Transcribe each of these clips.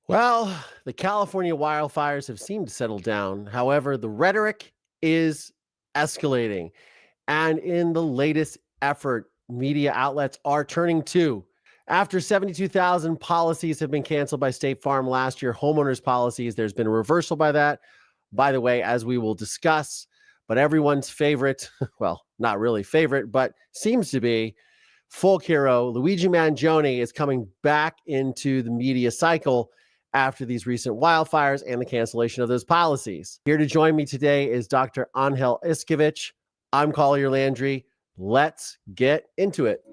Well, the California wildfires have seemed to settle down. However, the rhetoric is escalating. And in the latest effort, media outlets are turning to. After 72,000 policies have been canceled by State Farm last year, homeowners policies, there's been a reversal by that. By the way, as we will discuss, but everyone's favorite, well, not really favorite, but seems to be folk hero, Luigi Mangione is coming back into the media cycle after these recent wildfires and the cancellation of those policies. Here to join me today is Dr. Angel Iscovich. I'm Collier Landry. Let's get into it.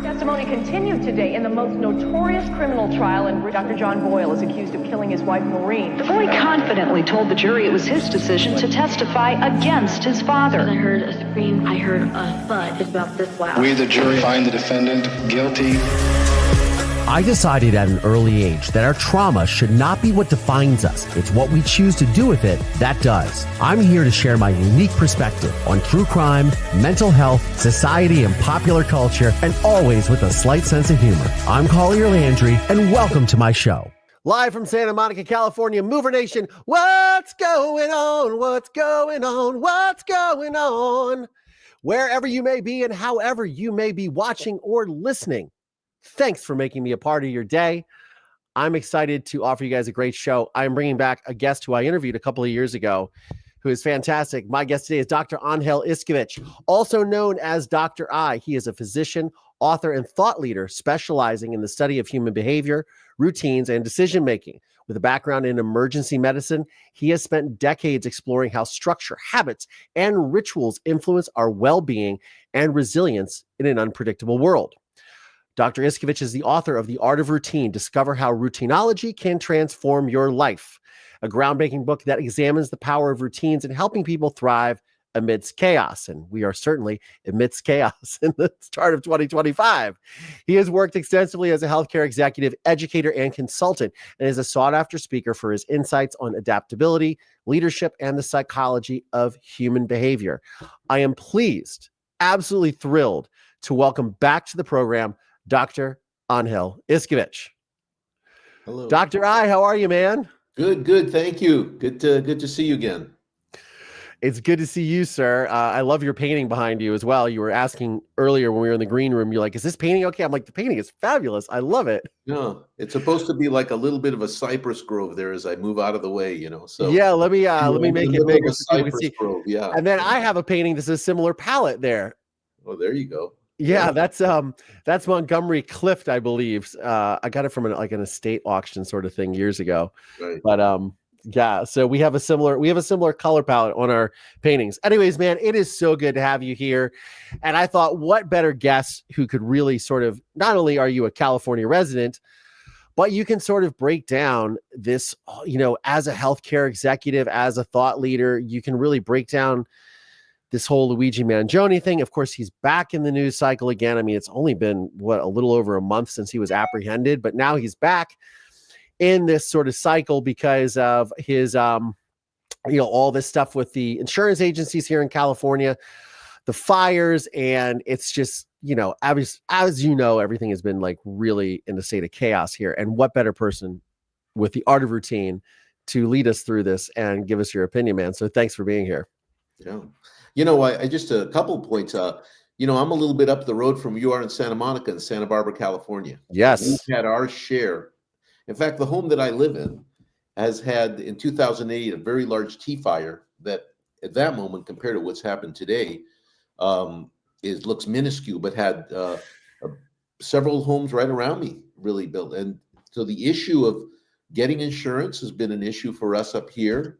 Testimony continued today in the most notorious criminal trial in which Dr. John Boyle is accused of killing his wife, Maureen. The boy confidently told the jury it was his decision to testify against his father. I heard a scream. I heard a thud. It's about this loud. We, the jury, find the defendant guilty. I decided at an early age that our trauma should not be what defines us. It's what we choose to do with it that does. I'm here to share my unique perspective on true crime, mental health, society, and popular culture, and always with a slight sense of humor. I'm Collier Landry, and welcome to my show. Live from Santa Monica, California, Mover Nation. What's going on? What's going on? What's going on? Wherever you may be and however you may be watching or listening, thanks for making me a part of your day. I'm excited to offer you guys a great show. I'm bringing back a guest who I interviewed a couple of years ago, who is fantastic. My guest today is Dr. Angel Iscovich, also known as Dr. I. He is a physician, author, and thought leader specializing in the study of human behavior, routines, and decision-making. With a background in emergency medicine, he has spent decades exploring how structure, habits, and rituals influence our well-being and resilience in an unpredictable world. Dr. Iscovich is the author of The Art of Routine, Discover How Routinology Can Transform Your Life, a groundbreaking book that examines the power of routines in helping people thrive amidst chaos. And we are certainly amidst chaos in the start of 2025. He has worked extensively as a healthcare executive, educator, and consultant, and is a sought-after speaker for his insights on adaptability, leadership, and the psychology of human behavior. I am pleased, absolutely thrilled, to welcome back to the program Dr. Angel Iscovich. Hello. Dr. I, how are you, man? Good. Thank you. Good to see you again. It's good to see you, sir. I love your painting behind you as well. You were asking earlier when we were in the green room, you're like, is this painting okay? I'm like, the painting is fabulous. I love it. No, it's supposed to be like a little bit of a cypress grove there as I move out of the way, So yeah, let me make it bigger so people can see. Grove, yeah. And then I have a painting that's a similar palette there. Oh, there you go. Yeah, that's Montgomery Clift, I believe. I got it from an estate auction sort of thing years ago. Right. But yeah, so we have a similar color palette on our paintings. Anyways, man, it is so good to have you here. And I thought, what better guest who could really sort of, not only are you a California resident, but you can sort of break down this, as a healthcare executive, as a thought leader, you can really break down this whole Luigi Mangione thing. Of course, he's back in the news cycle again. I mean, it's only been a little over a month since he was apprehended, but now he's back in this sort of cycle because of his, all this stuff with the insurance agencies here in California, the fires, and it's just, as you know, everything has been like really in a state of chaos here. And what better person with the art of routine to lead us through this and give us your opinion, man. So thanks for being here. Yeah. I just a couple points. I'm a little bit up the road from you are in Santa Monica in Santa Barbara, California. Yes. We've had our share. In fact, the home that I live in has had in 2008 a very large T fire that at that moment, compared to what's happened today, looks minuscule, but had several homes right around me really built. And so the issue of getting insurance has been an issue for us up here.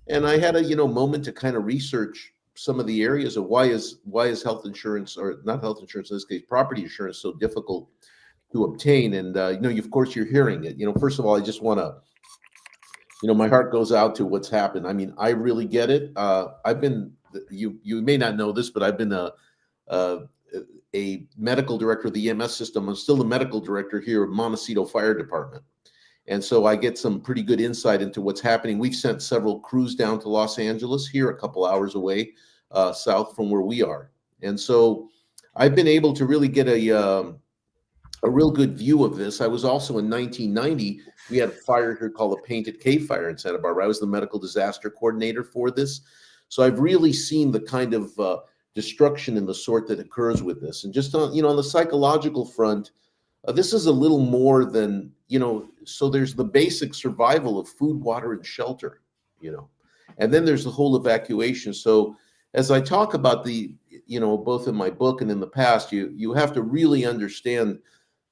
And I had a moment to kind of research some of the areas of why is health insurance, or not health insurance in this case, property insurance, so difficult to obtain. And of course you're hearing it. First of all, I just want to, my heart goes out to what's happened. I mean, I really get it. I've been, you may not know this, but I've been a medical director of the EMS system. I'm still the medical director here at Montecito Fire Department. And so I get some pretty good insight into what's happening. We've sent several crews down to Los Angeles, here a couple hours away, south from where we are. And so I've been able to really get a a real good view of this. I was also in 1990, we had a fire here called the Painted Cave Fire in Santa Barbara. I was the medical disaster coordinator for this. So I've really seen the kind of destruction in the sort that occurs with this. And just on, on the psychological front, this is a little more than, so there's the basic survival of food, water, and shelter, and then there's the whole evacuation. So as I talk about the, both in my book and in the past, you have to really understand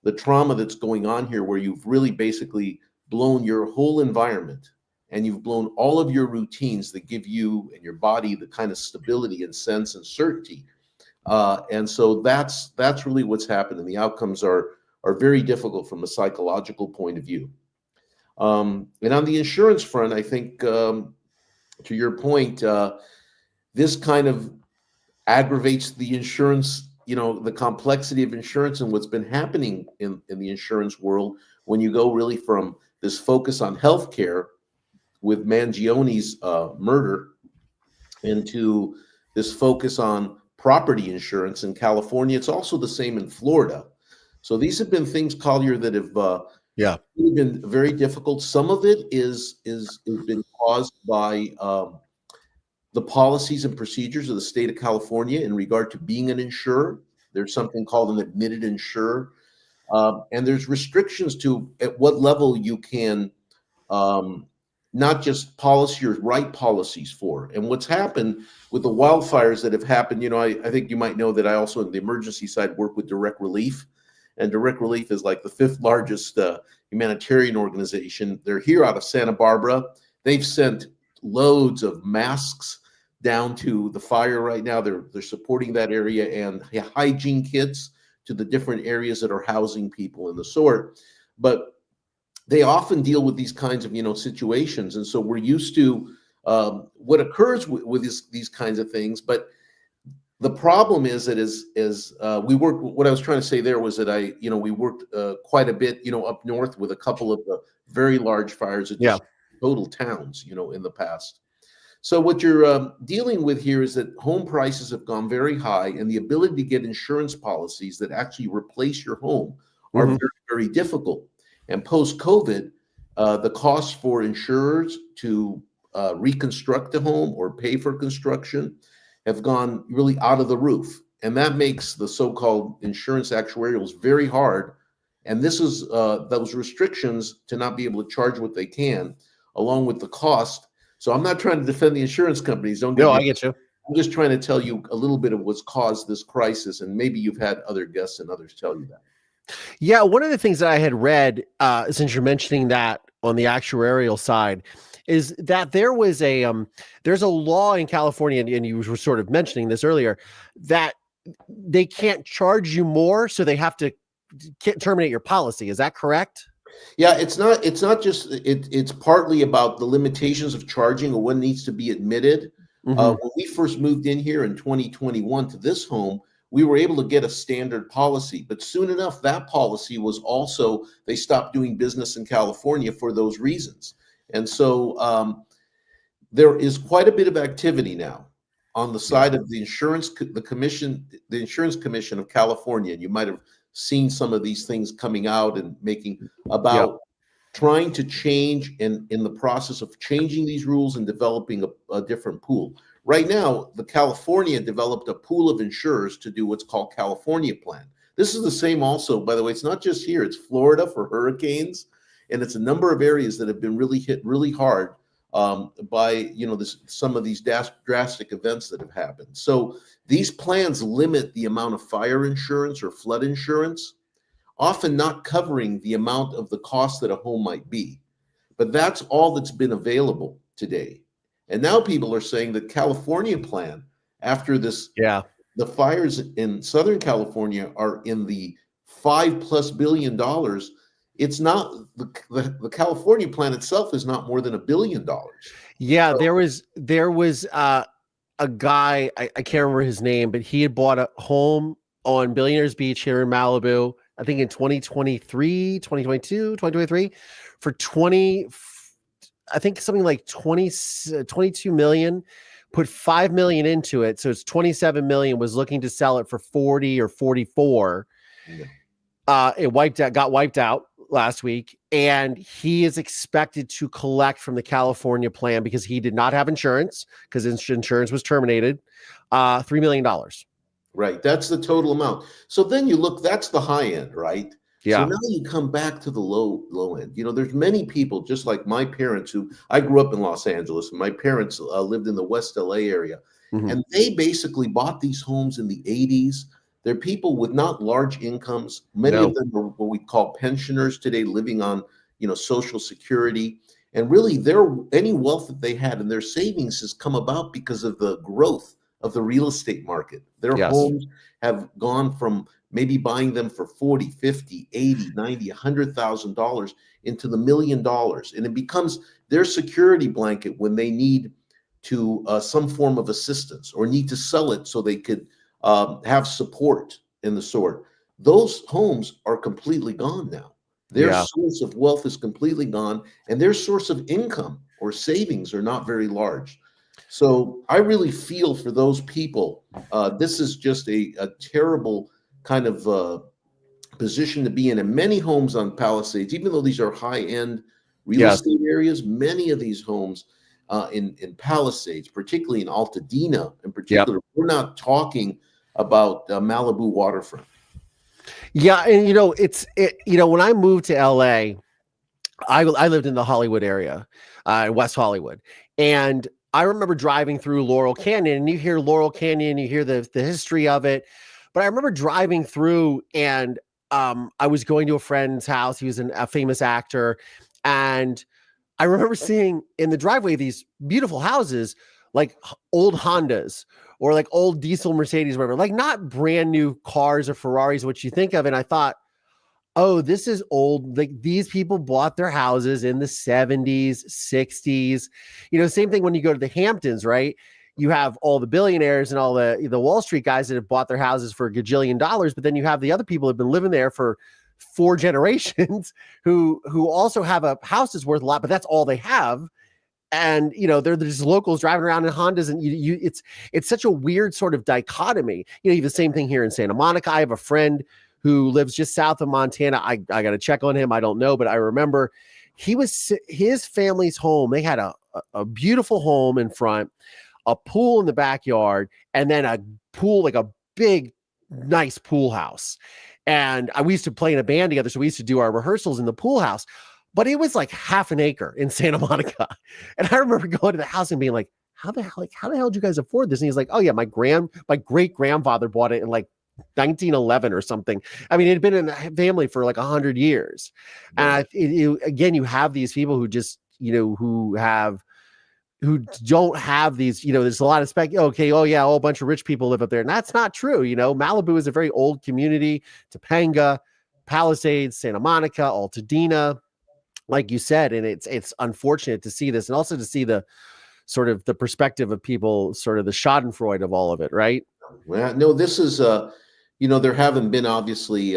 the trauma that's going on here, where you've really basically blown your whole environment and you've blown all of your routines that give you and your body the kind of stability and sense and certainty. And so that's really what's happened. And the outcomes are very difficult from a psychological point of view. And on the insurance front, I think, to your point, this kind of aggravates the insurance, the complexity of insurance and what's been happening in the insurance world when you go really from this focus on healthcare with Mangione's murder into this focus on property insurance in California. It's also the same in Florida. So these have been things, Collier, that have really been very difficult. Some of it is been caused by the policies and procedures of the state of California in regard to being an insurer. There's something called an admitted insurer. And there's restrictions to at what level you can not just policy or write policies for. And what's happened with the wildfires that have happened, I think you might know that I also on the emergency side work with Direct Relief. And Direct Relief is like the 5th largest humanitarian organization. They're here out of Santa Barbara. They've sent loads of masks down to the fire right now. They're supporting that area, and hygiene kits to the different areas that are housing people in the sort. But they often deal with these kinds of situations, and so we're used to what occurs with these kinds of things. But the problem is that as we work, what I was trying to say there was that we worked quite a bit up north with a couple of the very large fires that just total towns in the past. So what you're dealing with here is that home prices have gone very high, and the ability to get insurance policies that actually replace your home are very, very difficult. And post-COVID, the costs for insurers to reconstruct a home or pay for construction have gone really out of the roof. And that makes the so-called insurance actuarials very hard. And this is those restrictions to not be able to charge what they can, along with the cost. So I'm not trying to defend the insurance companies. I get you. I'm just trying to tell you a little bit of what's caused this crisis. And maybe you've had other guests and others tell you that. Yeah, one of the things that I had read, since you're mentioning that on the actuarial side, is that there was there's a law in California, and you were sort of mentioning this earlier, that they can't charge you more, so they have to terminate your policy. Is that correct? Yeah, it's not just it's partly about the limitations of charging or what needs to be admitted. When we first moved in here in 2021 to this home, we were able to get a standard policy, but soon enough, that policy was also, they stopped doing business in California for those reasons. And so there is quite a bit of activity now on the side of the insurance commission of California. And you might have seen some of these things coming out and making about trying to change in the process of changing these rules and developing a different pool. Right now, the California developed a pool of insurers to do what's called California Plan. This is the same also, by the way, it's not just here, it's Florida for hurricanes, and it's a number of areas that have been really hit really hard by some of these drastic events that have happened. So these plans limit the amount of fire insurance or flood insurance, often not covering the amount of the cost that a home might be. But that's all that's been available today. And now people are saying that California plan, after this, the fires in Southern California are in the $5+ billion. It's not the California plan itself is not more than $1 billion. Yeah, so, there was a guy, I can't remember his name, but he had bought a home on Billionaires Beach here in Malibu, I think in 2023, for I think something like 22 million, put 5 million into it. So it's 27 million, was looking to sell it for 40 or 44. Yeah. It got wiped out last week, and he is expected to collect from the California plan because he did not have insurance because his insurance was terminated. $3 million. Right. That's the total amount. So then you look, that's the high end, right? Yeah. So now you come back to the low end. There's many people, just like my parents, who I grew up in Los Angeles, and my parents lived in the West LA area. Mhm. And they basically bought these homes in the 80s. They're people with not large incomes. Many of them are what we call pensioners today, living on, Social Security. And really, any wealth that they had and their savings has come about because of the growth of the real estate market. Their Yes. homes have gone from maybe buying them for 40, 50, 80, 90, $100,000 into the $1 million. And it becomes their security blanket when they need to some form of assistance or need to sell it so they could have support in the sort. Those homes are completely gone now. Their source of wealth is completely gone, and their source of income or savings are not very large. So I really feel for those people. This is just a terrible kind of position to be in. And many homes on Palisades, even though these are high-end real estate areas, many of these homes in Palisades, particularly in Altadena in particular, we're not talking about Malibu waterfront. Yeah, and when I moved to LA, I lived in the Hollywood area, West Hollywood, and I remember driving through Laurel Canyon, and you hear Laurel Canyon, you hear the history of it. But I remember driving through, and I was going to a friend's house. He was a famous actor, and I remember seeing in the driveway these beautiful houses, like old Hondas or like old diesel Mercedes, whatever, like not brand new cars or Ferraris, what you think of. And I thought, oh, this is old. Like these people bought their houses in the 70s, 60s. Same thing when you go to the Hamptons, right? You have all the billionaires and all the Wall Street guys that have bought their houses for $1 gajillion, but then you have the other people who have been living there for 4 generations who also have a house that's worth a lot, but that's all they have. And they're just locals driving around in Hondas, and it's such a weird sort of dichotomy. You have the same thing here in Santa Monica. I have a friend who lives just south of Montana. I got to check on him. I don't know, but I remember his family's home. They had a beautiful home in front, a pool in the backyard, and then a pool, like a big, nice pool house. And we used to play in a band together, so we used to do our rehearsals in the pool house. But it was like half an acre in Santa Monica. And I remember going to the house and being like, how the hell did you guys afford this? And he's like, oh yeah, my great grandfather bought it in like 1911 or something. I mean, it had been in the family for like 100 years. And again, you have these people who just, who don't have these, there's a lot of okay, oh yeah, a whole bunch of rich people live up there. And that's not true. Malibu is a very old community. Topanga, Palisades, Santa Monica, Altadena, like you said, and it's unfortunate to see this, and also to see the sort of the perspective of people, sort of the schadenfreude of all of it, right? Well, no, this is, there haven't been obviously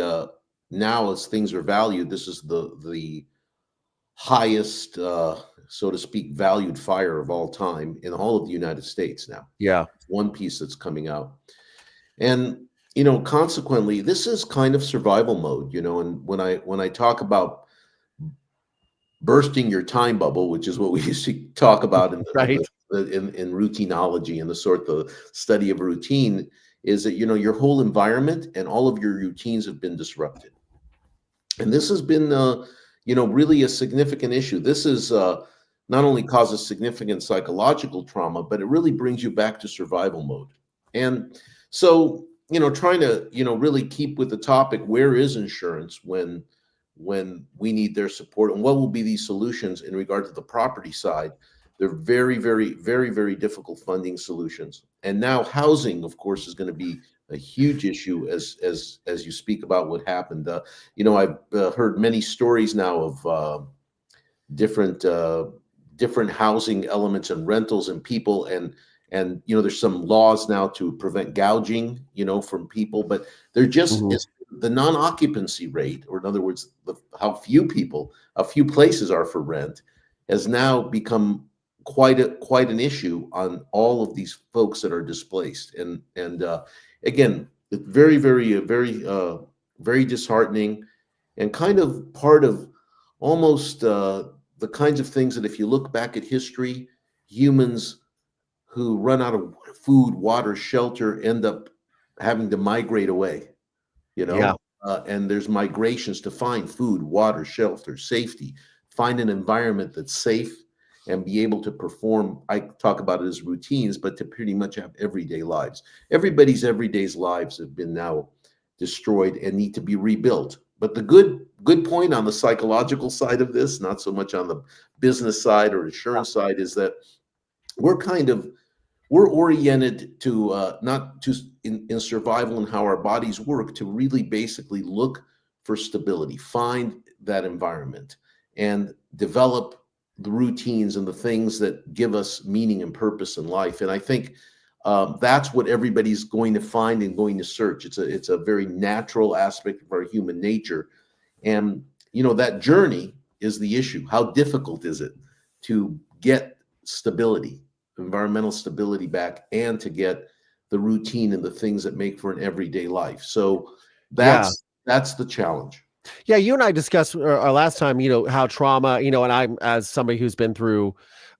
now as things are valued, this is the highest, so to speak, valued fire of all time in all of the United States now. Yeah. One piece that's coming out. And, consequently, this is kind of survival mode, and when I talk about bursting your time bubble, which is what we used to talk about in routineology and the study of routine, is that your whole environment and all of your routines have been disrupted, and this has been really a significant issue. This is not only causes significant psychological trauma, but it really brings you back to survival mode. And so trying to really keep with the topic, where is insurance when we need their support, and what will be these solutions in regard to the property side? They're very, very, very, very difficult funding solutions. And now housing, of course, is going to be a huge issue as you speak about what happened. I've heard many stories now of different housing elements and rentals and people, and there's some laws now to prevent gouging, from people, but they're just the non-occupancy rate, or in other words, how few places are for rent, has now become quite an issue on all of these folks that are displaced. And again, it's very, very, very very disheartening, and kind of part of almost the kinds of things that if you look back at history, humans who run out of food, water, shelter end up having to migrate away, you know? Yeah. And there's migrations to find food, water, shelter, safety, find an environment that's safe and be able to perform. I talk about it as routines, but to pretty much have everyday lives. Everybody's everyday lives have been now destroyed and need to be rebuilt. But the good point on the psychological side of this, not so much on the business side or insurance side, is that we're oriented to not to in survival and how our bodies work, to really basically look for stability, find that environment, and develop the routines and the things that give us meaning and purpose in life. And I think that's what everybody's going to find and going to search. It's a very natural aspect of our human nature. And, you know, that journey is the issue. How difficult is it to get stability, environmental stability back, and to get the routine and the things that make for an everyday life? So that's the challenge. Yeah, you and I discussed our last time, you know, how trauma, you know, and I'm, as somebody who's been through,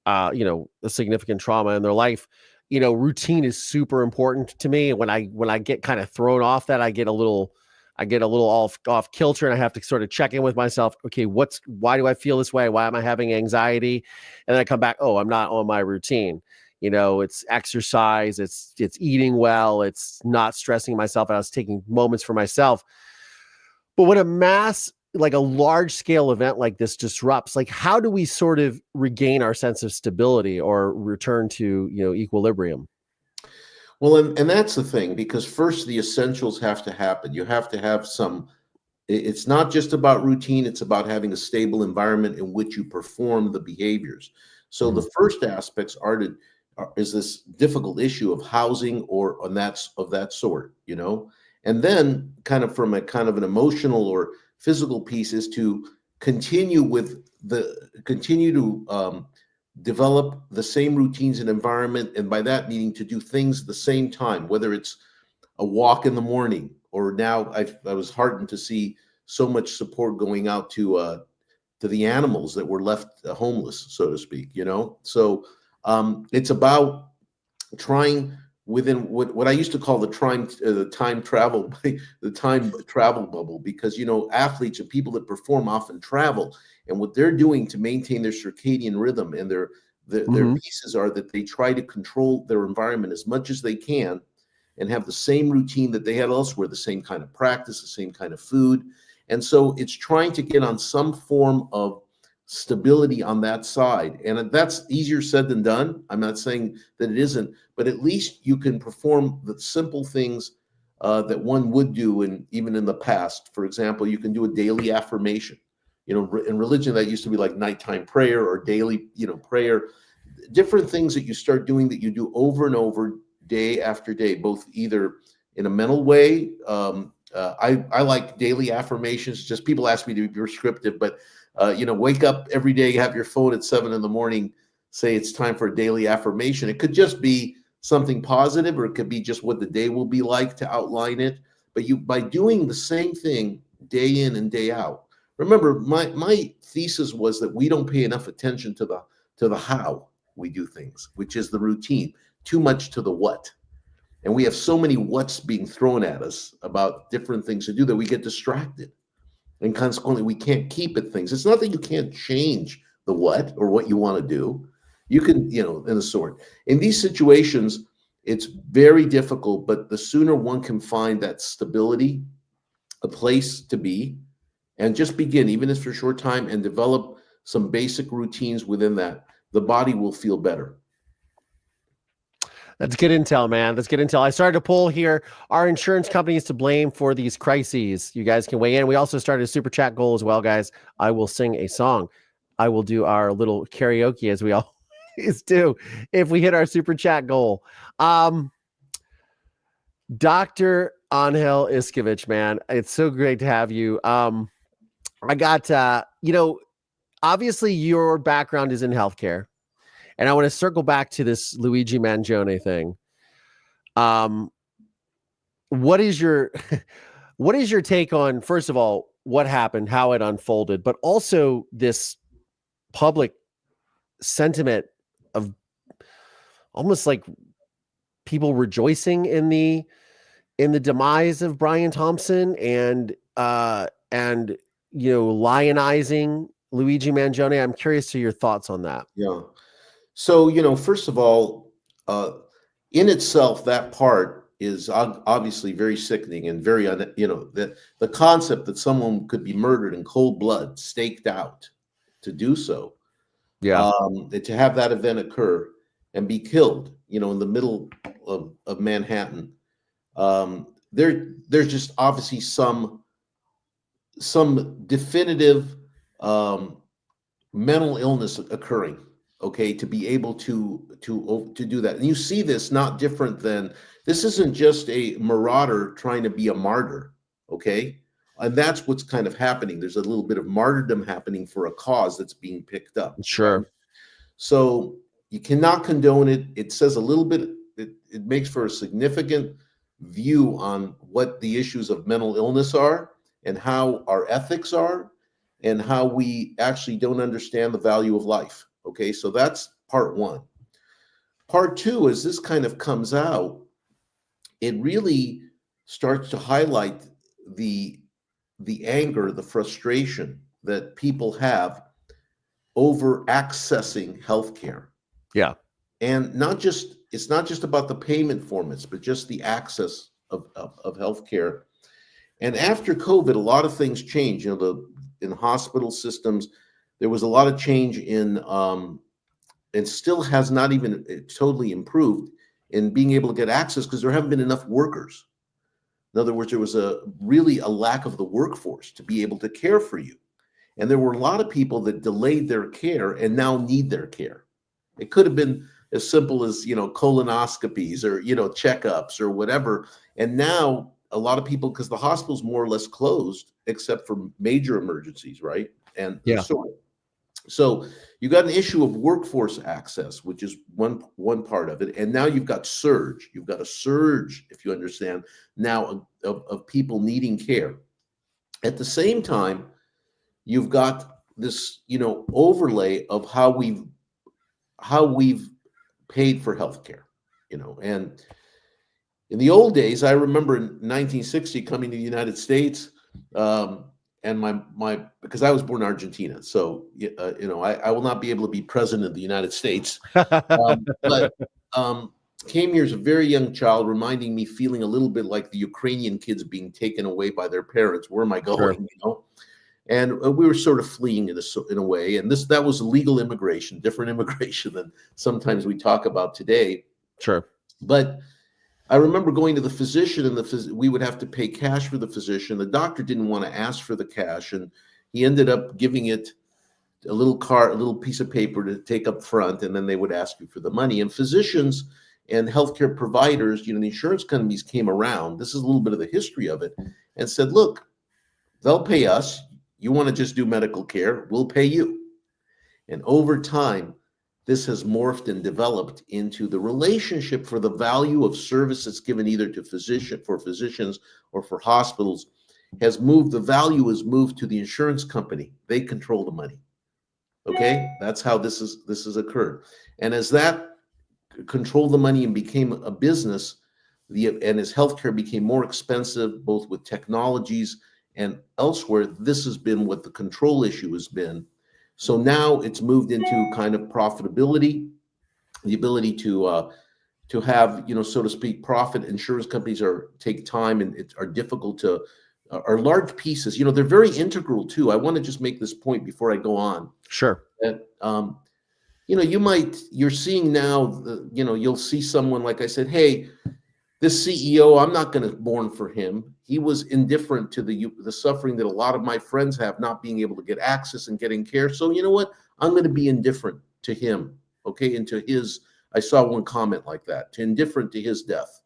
you know, a significant trauma in their life, you know, routine is super important to me. When I get kind of thrown off that, I get a little off kilter, and I have to sort of check in with myself. Okay, why do I feel this way? Why am I having anxiety? And then I come back, oh, I'm not on my routine. You know, it's exercise, it's eating well, it's not stressing myself out, it's taking moments for myself. But when a large scale event like this disrupts, like, how do we sort of regain our sense of stability or return to, you know, equilibrium? Well, and that's the thing, because first the essentials have to happen. You have to have it's not just about routine, it's about having a stable environment in which you perform the behaviors. So the first aspects is this difficult issue of housing of that sort, you know? And then kind of from an emotional or physical piece is to continue to develop the same routines and environment. And by that meaning to do things at the same time, whether it's a walk in the morning, or now I was heartened to see so much support going out to the animals that were left homeless, so to speak, you know? So it's about trying within what I used to call the time travel bubble, because, you know, athletes and people that perform often travel, and what they're doing to maintain their circadian rhythm and their pieces are that they try to control their environment as much as they can and have the same routine that they had elsewhere, the same kind of practice, the same kind of food. And so it's trying to get on some form of stability on that side. And that's easier said than done. I'm not saying that it isn't, but at least you can perform the simple things that one would do even in the past. For example, you can do a daily affirmation. You know, in religion, that used to be like nighttime prayer or daily, you know, prayer. Different things that you start doing that you do over and over, day after day, both either in a mental way. I like daily affirmations. Just people ask me to be prescriptive, but you know, wake up every day, have your phone at 7 a.m, say it's time for a daily affirmation. It could just be something positive, or it could be just what the day will be like to outline it. But by doing the same thing day in and day out. Remember, my thesis was that we don't pay enough attention to the how we do things, which is the routine, too much to the what. And we have so many what's being thrown at us about different things to do that we get distracted. And consequently, we can't keep at things. It's not that you can't change the what or what you want to do. You can, you know, in a sort. In these situations, it's very difficult, but the sooner one can find that stability, a place to be, and just begin, even if for a short time, and develop some basic routines within that, the body will feel better. That's good intel, man. That's good intel. I started a poll here. Are insurance companies to blame for these crises? You guys can weigh in. We also started a super chat goal as well, guys. I will sing a song. I will do our little karaoke as we always do if we hit our super chat goal. Dr. Angel Iscovich, man, it's so great to have you. I got, you know, obviously your background is in healthcare. And I want to circle back to this Luigi Mangione thing. What is your What is your take on, first of all, what happened, how it unfolded, but also this public sentiment of almost like people rejoicing in the demise of Brian Thompson and lionizing Luigi Mangione? I'm curious to your thoughts on that. Yeah. So, first of all, in itself, that part is obviously very sickening and very, the concept that someone could be murdered in cold blood, staked out to do so. Yeah. To have that event occur and be killed, in the middle of Manhattan. There's just obviously some definitive mental illness occurring, okay, to be able to do that. And you see this not different than, this isn't just a marauder trying to be a martyr, okay? And that's what's kind of happening. There's a little bit of martyrdom happening for a cause that's being picked up. Sure. Right? So you cannot condone it. It says a little bit, it makes for a significant view on what the issues of mental illness are and how our ethics are and how we actually don't understand the value of life. Okay, so that's part one. Part two, as this kind of comes out, it really starts to highlight the anger, the frustration that people have over accessing healthcare. Yeah. And it's not just about the payment formats, but just the access of healthcare. And after COVID, a lot of things changed. In hospital systems, there was a lot of change in, and still has not even totally improved in being able to get access because there haven't been enough workers. In other words, there was really a lack of the workforce to be able to care for you. And there were a lot of people that delayed their care and now need their care. It could have been as simple as, colonoscopies or, checkups or whatever. And now a lot of people, because the hospital's more or less closed, except for major emergencies, right? And yeah. So you got an issue of workforce access, which is one part of it. And now you've got surge. You've got a surge, if you understand, now of people needing care. At the same time, you've got this, overlay of how we've paid for healthcare, and in the old days, I remember in 1960 coming to the United States, and my because I was born in Argentina, so I will not be able to be president of the United States, but came here as a very young child, reminding me, feeling a little bit like the Ukrainian kids being taken away by their parents. Where am I going? Sure. And we were sort of fleeing in a way. And that was legal immigration, different immigration than sometimes we talk about today. Sure. But I remember going to the physician, and we would have to pay cash for the physician. The doctor didn't want to ask for the cash, and he ended up giving it a little piece of paper to take up front, and then they would ask you for the money. And physicians and healthcare providers, the insurance companies came around. This is a little bit of the history of it, and said, look, they'll pay us. You want to just do medical care, we'll pay you. And over time, this has morphed and developed into the relationship for the value of service that's given either to physicians or for hospitals the value has moved to the insurance company. They control the money. Okay, that's how this has occurred. And as that controlled the money and became a business, and as healthcare became more expensive, both with technologies and elsewhere, this has been what the control issue has been. So now it's moved into kind of profitability, the ability to have, so to speak, profit. Insurance companies take time and are difficult to, are large pieces. They're very integral too. I want to just make this point before I go on. Sure. That, you're seeing now, you'll see someone, like I said, hey, this CEO, I'm not going to mourn for him. He was indifferent to the suffering that a lot of my friends have, not being able to get access and getting care. So you know what? I'm going to be indifferent to him, okay? And to his, I saw one comment like that, to indifferent to his death.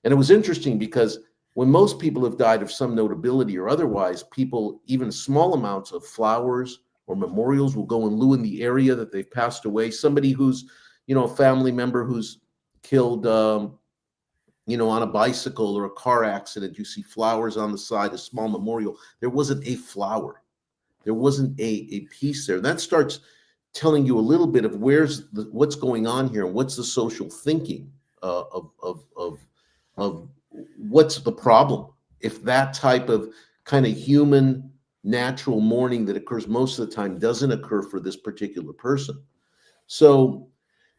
And it was interesting because when most people have died of some notability or otherwise, people, even small amounts of flowers or memorials will go and lieu in the area that they've passed away. Somebody who's, a family member who's killed, on a bicycle or a car accident, you see flowers on the side, a small memorial. There wasn't a flower. There wasn't a piece there. That starts telling you a little bit of what's going on here, and what's the social thinking of what's the problem if that type of kind of human natural mourning that occurs most of the time doesn't occur for this particular person. So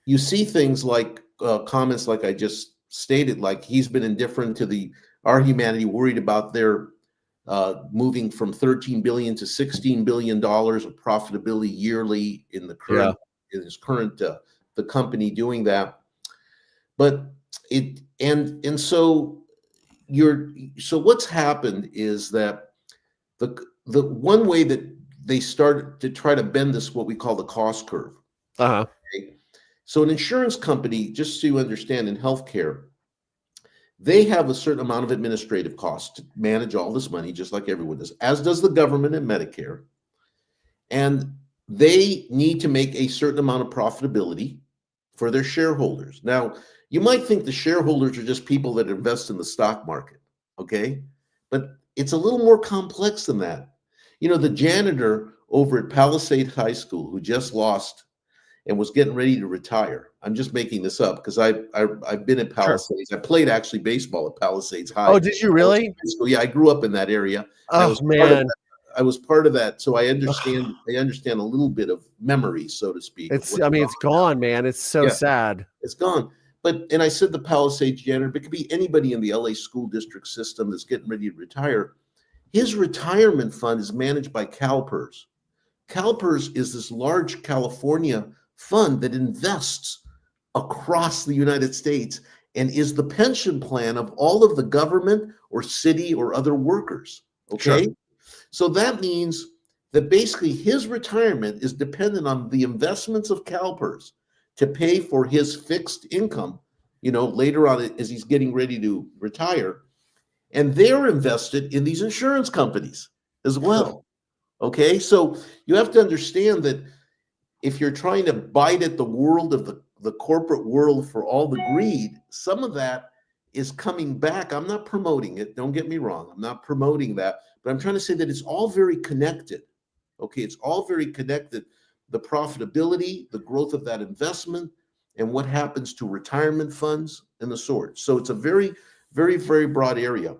you see things like comments like I just stated, like he's been indifferent to our humanity, worried about their moving from $13 billion to $16 billion of profitability yearly in the current, the company doing that. But so what's happened is that the one way that they started to try to bend this, what we call the cost curve. Uh-huh. Okay? So an insurance company, just so you understand, in healthcare, they have a certain amount of administrative costs to manage all this money, just like everyone does, as does the government and Medicare. And they need to make a certain amount of profitability for their shareholders. Now, you might think the shareholders are just people that invest in the stock market, okay? But it's a little more complex than that. The janitor over at Palisade High School who just lost and was getting ready to retire. I'm just making this up because I've been at Palisades. Sure. I played actually baseball at Palisades High. Oh, did you really? Yeah, I grew up in that area. Oh, man. I was part of that, so I understand. I understand a little bit of memory, so to speak. It's gone, man. It's so sad. It's gone. And I said the Palisades janitor, but it could be anybody in the LA school district system that's getting ready to retire. His retirement fund is managed by CalPERS. CalPERS is this large California fund that invests across the United States and is the pension plan of all of the government or city or other workers. Okay. Sure. So that means that basically his retirement is dependent on the investments of CalPERS to pay for his fixed income, later on as he's getting ready to retire. And they're invested in these insurance companies as well. Okay. So you have to understand that if you're trying to bite at the world of the corporate world for all the greed, some of that is coming back. I'm not promoting it. Don't get me wrong. I'm not promoting that. But I'm trying to say that it's all very connected. Okay, it's all very connected. The profitability, the growth of that investment, and what happens to retirement funds and the sort. So it's a very, very, very broad area.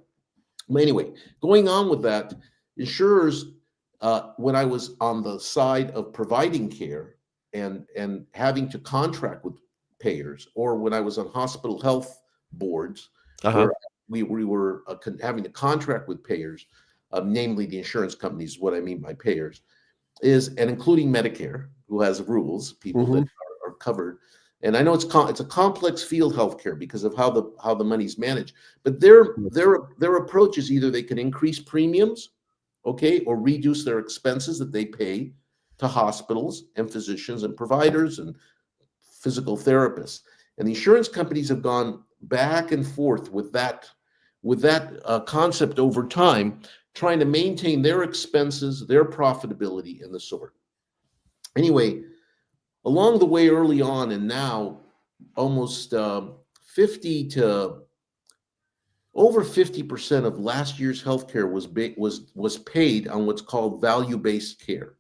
But anyway, going on with that, insurers, when I was on the side of providing care and having to contract with payers, or when I was on hospital health boards, where we were having to contract with payers, namely the insurance companies, what I mean by payers, and including Medicare, who has rules, people that are covered. And I know it's a complex field, healthcare, because of how the money's managed. But their approach is either they can increase premiums, okay, or reduce their expenses that they pay to hospitals and physicians and providers and physical therapists. And the insurance companies have gone back and forth with that concept over time, trying to maintain their expenses, their profitability, and the sort. Anyway, along the way early on and now, almost 50 to over 50% of last year's healthcare was paid on what's called value-based care.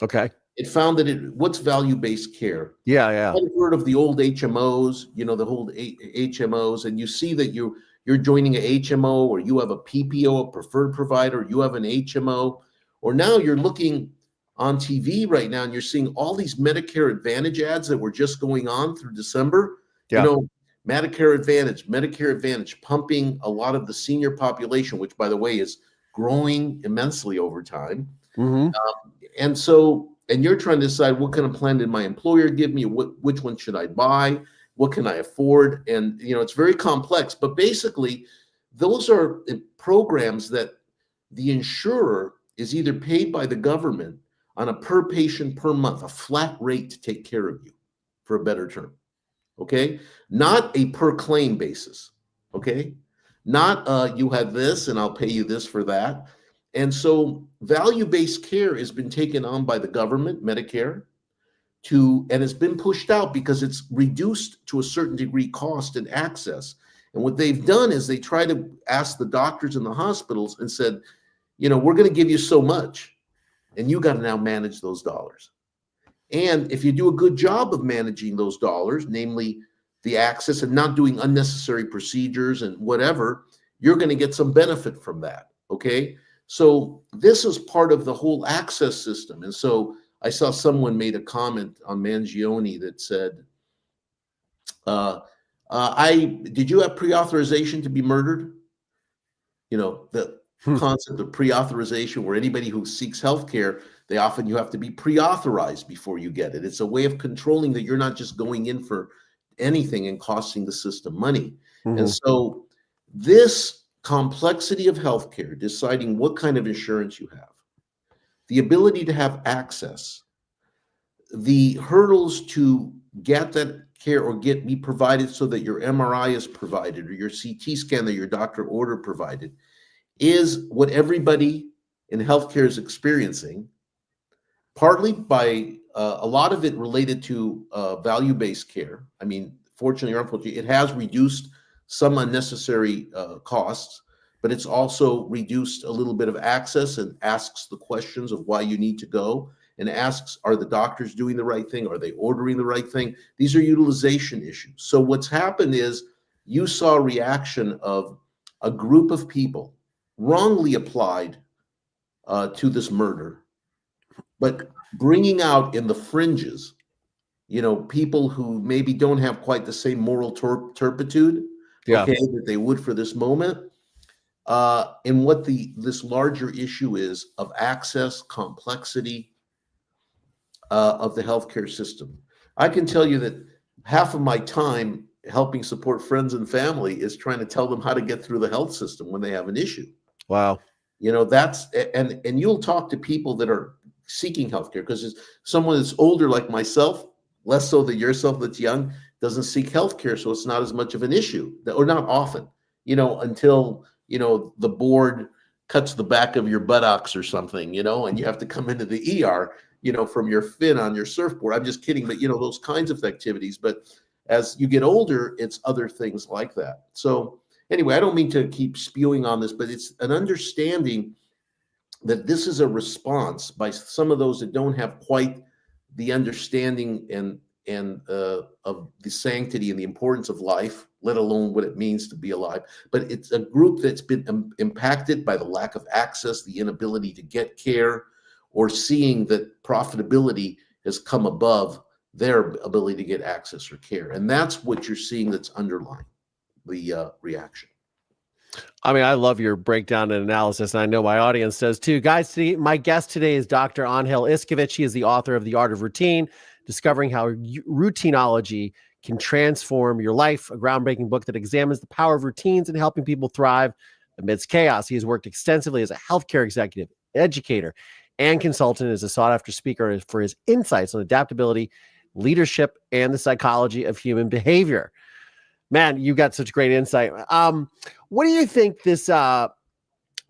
Okay. It found that what's value-based care? Yeah. I've heard of the old HMOs, the whole HMOs, and you see that you're joining an HMO, or you have a PPO, a preferred provider, you have an HMO, or now you're looking on TV right now and you're seeing all these Medicare Advantage ads that were just going on through December. Yeah. Medicare Advantage pumping a lot of the senior population, which, by the way, is growing immensely over time. Mm-hmm. And you're trying to decide, what kind of plan did my employer give me? Which one should I buy? What can I afford? And, it's very complex. But basically, those are programs that the insurer is either paid by the government on a per patient per month, a flat rate to take care of you, for a better term. Okay? Not a per claim basis. Okay? Not you have this and I'll pay you this for that. And so value-based care has been taken on by the government, Medicare, and it's been pushed out because it's reduced to a certain degree cost and access. And what they've done is they try to ask the doctors in the hospitals and said, we're going to give you so much, and you got to now manage those dollars. And if you do a good job of managing those dollars, namely the access and not doing unnecessary procedures and whatever, you're going to get some benefit from that. Okay. So this is part of the whole access system. And so I saw someone made a comment on Mangione that said, did you have pre-authorization to be murdered? The concept of pre-authorization, where anybody who seeks healthcare, you have to be pre-authorized before you get it. It's a way of controlling that you're not just going in for anything and costing the system money. And so this complexity of healthcare, deciding what kind of insurance you have, the ability to have access, the hurdles to get that care or be provided so that your MRI is provided or your CT scan that your doctor ordered provided, is what everybody in healthcare is experiencing, partly by a lot of it related to value-based care. I mean, fortunately or unfortunately, it has reduced some unnecessary costs, but it's also reduced a little bit of access and asks the questions of why you need to go, and asks, are the doctors doing the right thing? Are they ordering the right thing? These are utilization issues. So what's happened is you saw a reaction of a group of people wrongly applied to this murder, but bringing out in the fringes, people who maybe don't have quite the same moral turpitude, okay, that they would for this moment. And what this larger issue is of access, complexity of the healthcare system. I can tell you that half of my time helping support friends and family is trying to tell them how to get through the health system when they have an issue. Wow. That's, and you'll talk to people that are seeking healthcare, because someone that's older like myself, less so than yourself that's young, doesn't seek healthcare, so it's not as much of an issue, or not often, until the board cuts the back of your buttocks or something, and you have to come into the ER, from your fin on your surfboard. I'm just kidding, but those kinds of activities. But as you get older, it's other things like that. So anyway, I don't mean to keep spewing on this, but it's an understanding that this is a response by some of those that don't have quite the understanding and of the sanctity and the importance of life, let alone what it means to be alive. But it's a group that's been impacted by the lack of access, the inability to get care, or seeing that profitability has come above their ability to get access or care. And that's what you're seeing that's underlying the reaction. I mean, I love your breakdown and analysis, and I know my audience does too. Guys, my guest today is Dr. Angel Iscovich. He is the author of The Art of Routine, Discovering How Routineology Can Transform Your Life, a groundbreaking book that examines the power of routines in helping people thrive amidst chaos. He has worked extensively as a healthcare executive, educator, and consultant, as a sought-after speaker for his insights on adaptability, leadership, and the psychology of human behavior. Man, you got such great insight. What do you think this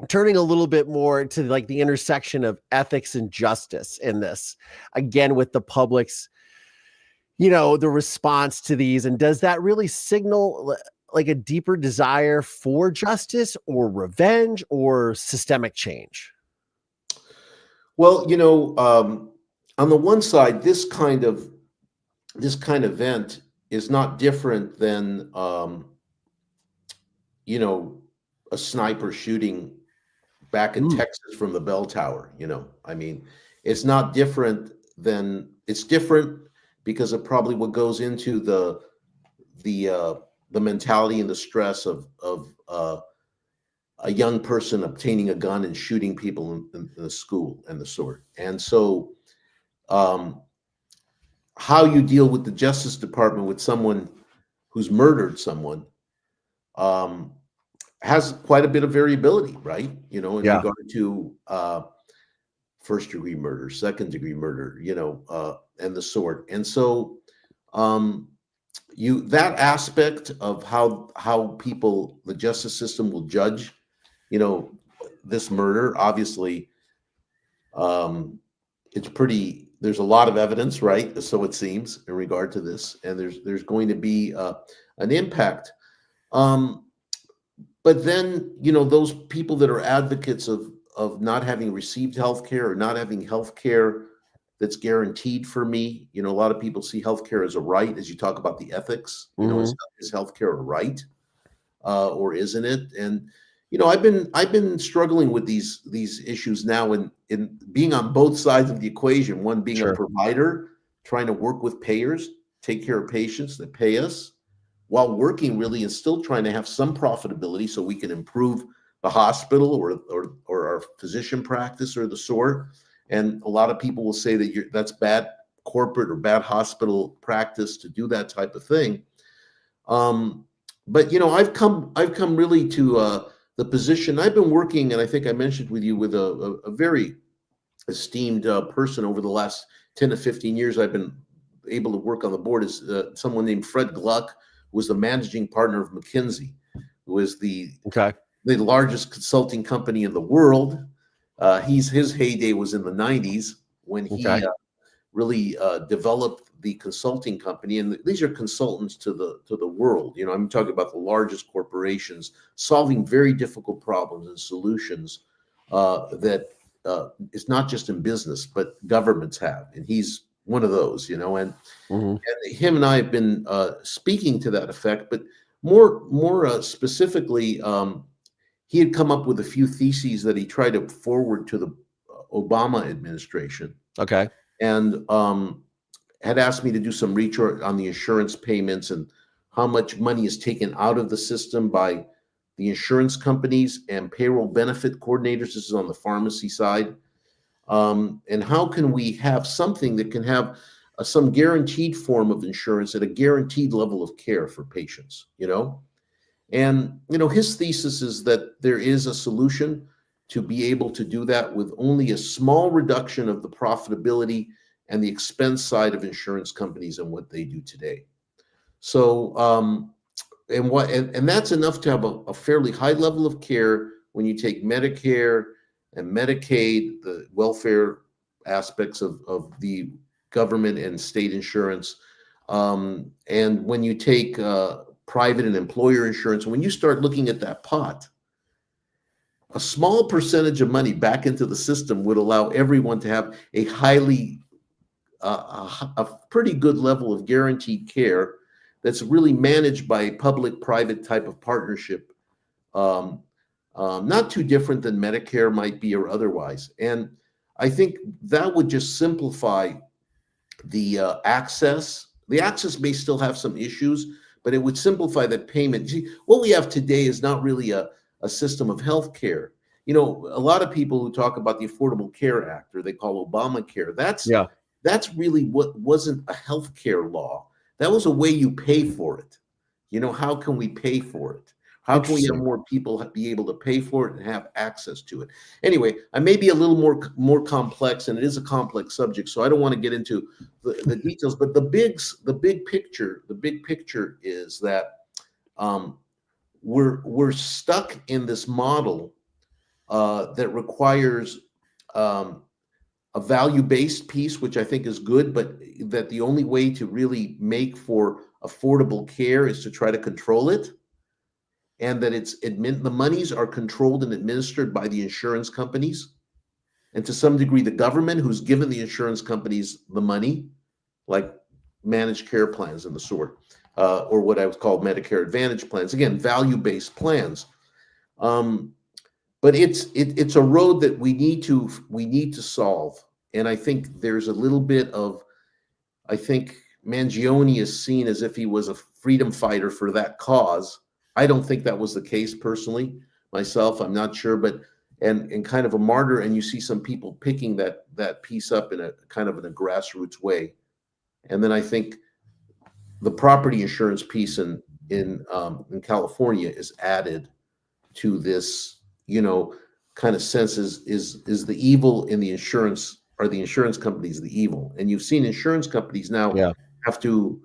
turning a little bit more to like the intersection of ethics and justice in this, again, with the public's, the response to these, and does that really signal like a deeper desire for justice or revenge or systemic change? Well, on the one side, this kind of event is not different than, a sniper shooting back in Texas from the bell tower. I mean, it's not different than, it's different because of probably what goes into the mentality and the stress of a young person obtaining a gun and shooting people in the school and the sort. And so how you deal with the Justice Department with someone who's murdered someone has quite a bit of variability, right? In regard to first degree murder, second degree murder, and the sort. And so that aspect of how people, the justice system will judge this murder, obviously, there's a lot of evidence, right? So it seems, in regard to this, and there's going to be an impact. but then, those people that are advocates of not having received healthcare or not having healthcare that's guaranteed for me, a lot of people see healthcare as a right, as you talk about the ethics, is healthcare a right, or isn't it? And, I've been struggling with these issues now in being on both sides of the equation, one being a provider, trying to work with payers, take care of patients that pay us, while working really and still trying to have some profitability so we can improve the hospital or our physician practice or the sort. And a lot of people will say that that's bad corporate or bad hospital practice to do that type of thing. But I've come really to the position. I've been working, and I think I mentioned with you, with a very esteemed person over the last 10 to 15 years. I've been able to work on the board is someone named Fred Gluck, who was the managing partner of McKinsey, who is the largest consulting company in the world. His heyday was in the 90s when he really developed the consulting company, and these are consultants to the world. I'm talking about the largest corporations solving very difficult problems and solutions that is not just in business, but governments have, and he's one of those. And him and I have been speaking to that effect, but more specifically, he had come up with a few theses that he tried to forward to the Obama administration. Okay. And had asked me to do some research on the insurance payments and how much money is taken out of the system by the insurance companies and payroll benefit coordinators. This is on the pharmacy side. And how can we have something that can have some guaranteed form of insurance at a guaranteed level of care for patients, And, his thesis is that there is a solution to be able to do that with only a small reduction of the profitability and the expense side of insurance companies and what they do today. So, and that's enough to have a fairly high level of care when you take Medicare and Medicaid, the welfare aspects of the government and state insurance. And when you take private and employer insurance, when you start looking at that pot, a small percentage of money back into the system would allow everyone to have a a pretty good level of guaranteed care that's really managed by a public-private type of partnership, not too different than Medicare might be or otherwise. And I think that would just simplify the access. The access may still have some issues, but it would simplify that payment. See, what we have today is not really a system of health care. A lot of people who talk about the Affordable Care Act, or they call Obamacare, that's really what wasn't a health care law. That was a way you pay for it. How can we pay for it? How can we have more people be able to pay for it and have access to it? Anyway, I may be a little more complex, and it is a complex subject, so I don't want to get into the details. But the big picture is that we're stuck in this model that requires a value-based piece, which I think is good, but that the only way to really make for affordable care is to try to control it, and that the monies are controlled and administered by the insurance companies, and to some degree the government, who's given the insurance companies the money, like managed care plans and the sort, or what I would call Medicare Advantage plans. Again, value-based plans. But it's a road that we need to solve. And I think there's a little bit of, I think Mangione is seen as if he was a freedom fighter for that cause. I don't think that was the case personally, myself. I'm not sure, but and kind of a martyr. And you see some people picking that piece up in a kind of in a grassroots way. And then I think the property insurance piece in California is added to this, kind of sense is the evil in the insurance, or the insurance companies the evil. And you've seen insurance companies now have to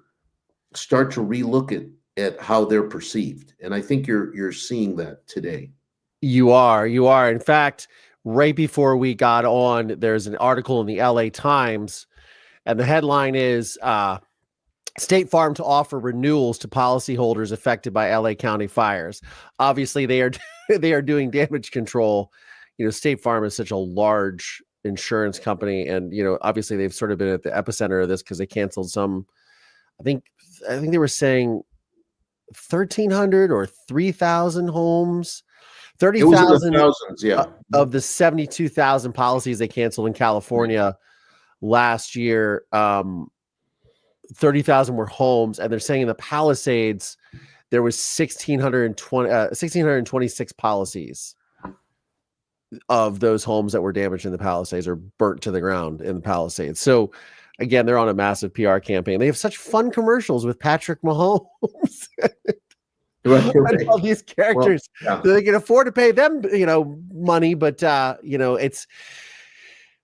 start to relook at how they're perceived. And I think you're seeing that today. You are. In fact, right before we got on, there's an article in the LA Times, and the headline is State Farm to offer renewals to policyholders affected by LA County fires. Obviously, they are they are doing damage control. State Farm is such a large insurance company, and obviously they've sort of been at the epicenter of this because they canceled some. I think they were saying 1,300 or 3,000 homes. 30,000 of the 72,000 policies they canceled in California last year. 30,000 were homes, and they're saying in the Palisades there was 1,626 policies of those homes that were damaged in the Palisades or burnt to the ground in the Palisades. So again, they're on a massive PR campaign. They have such fun commercials with Patrick Mahomes. Right. And all these characters, they can afford to pay them, money, but it's,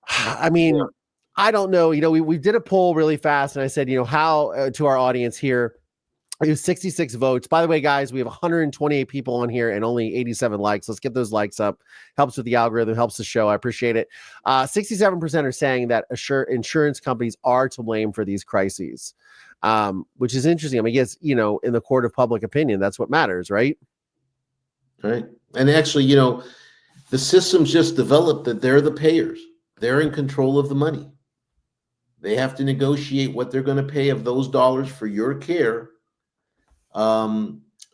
I don't know. We did a poll really fast, and I said, how to our audience here. It was 66 votes. By the way, guys, we have 128 people on here and only 87 likes. Let's get those likes up. Helps with the algorithm, helps the show. I appreciate it. 67% are saying that insurance companies are to blame for these crises, which is interesting. I guess, in the court of public opinion, that's what matters, right? Right. And actually, the system's just developed that they're the payers. They're in control of the money. They have to negotiate what they're going to pay of those dollars for your care,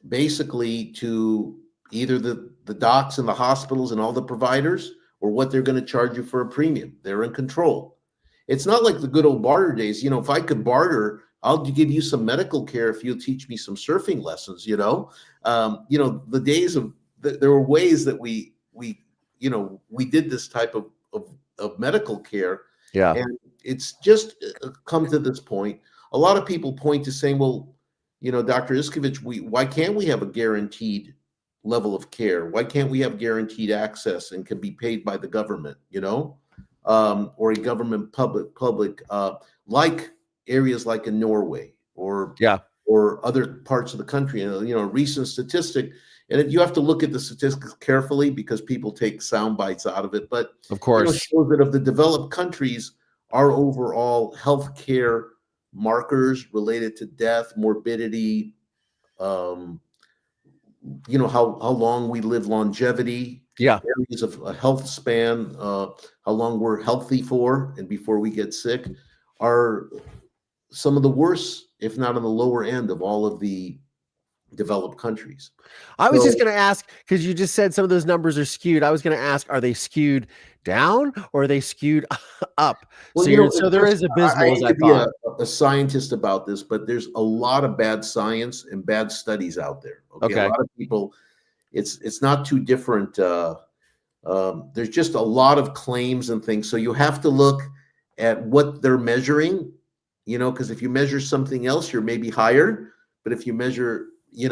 basically to either the docs and the hospitals and all the providers, or what they're going to charge you for a premium. They're in control. It's not like the good old barter days. If I could barter, I'll give you some medical care if you'll teach me some surfing lessons. The days of there were ways that we did this type of medical care. Yeah. And it's just come to this point. A lot of people point to saying, well, Dr. Iscovich, why can't we have a guaranteed level of care? Why can't we have guaranteed access and can be paid by the government, or a government public, like areas like in Norway or other parts of the country? A recent statistic, and you have to look at the statistics carefully because people take sound bites out of it. But of course, shows that of the developed countries, our overall healthcare markers related to death, morbidity, how long we live, longevity, areas of a health span, how long we're healthy for and before we get sick, are some of the worst, if not on the lower end of all of the developed countries. I was just going to ask, because you just said some of those numbers are skewed. I was going to ask, are they skewed down or are they skewed up? Well, so there is abysmal, as I thought. A scientist about this, but there's a lot of bad science and bad studies out there. Okay. A lot of people, it's not too different. There's just a lot of claims and things. So you have to look at what they're measuring, because if you measure something else, you're maybe higher. But if you measure, you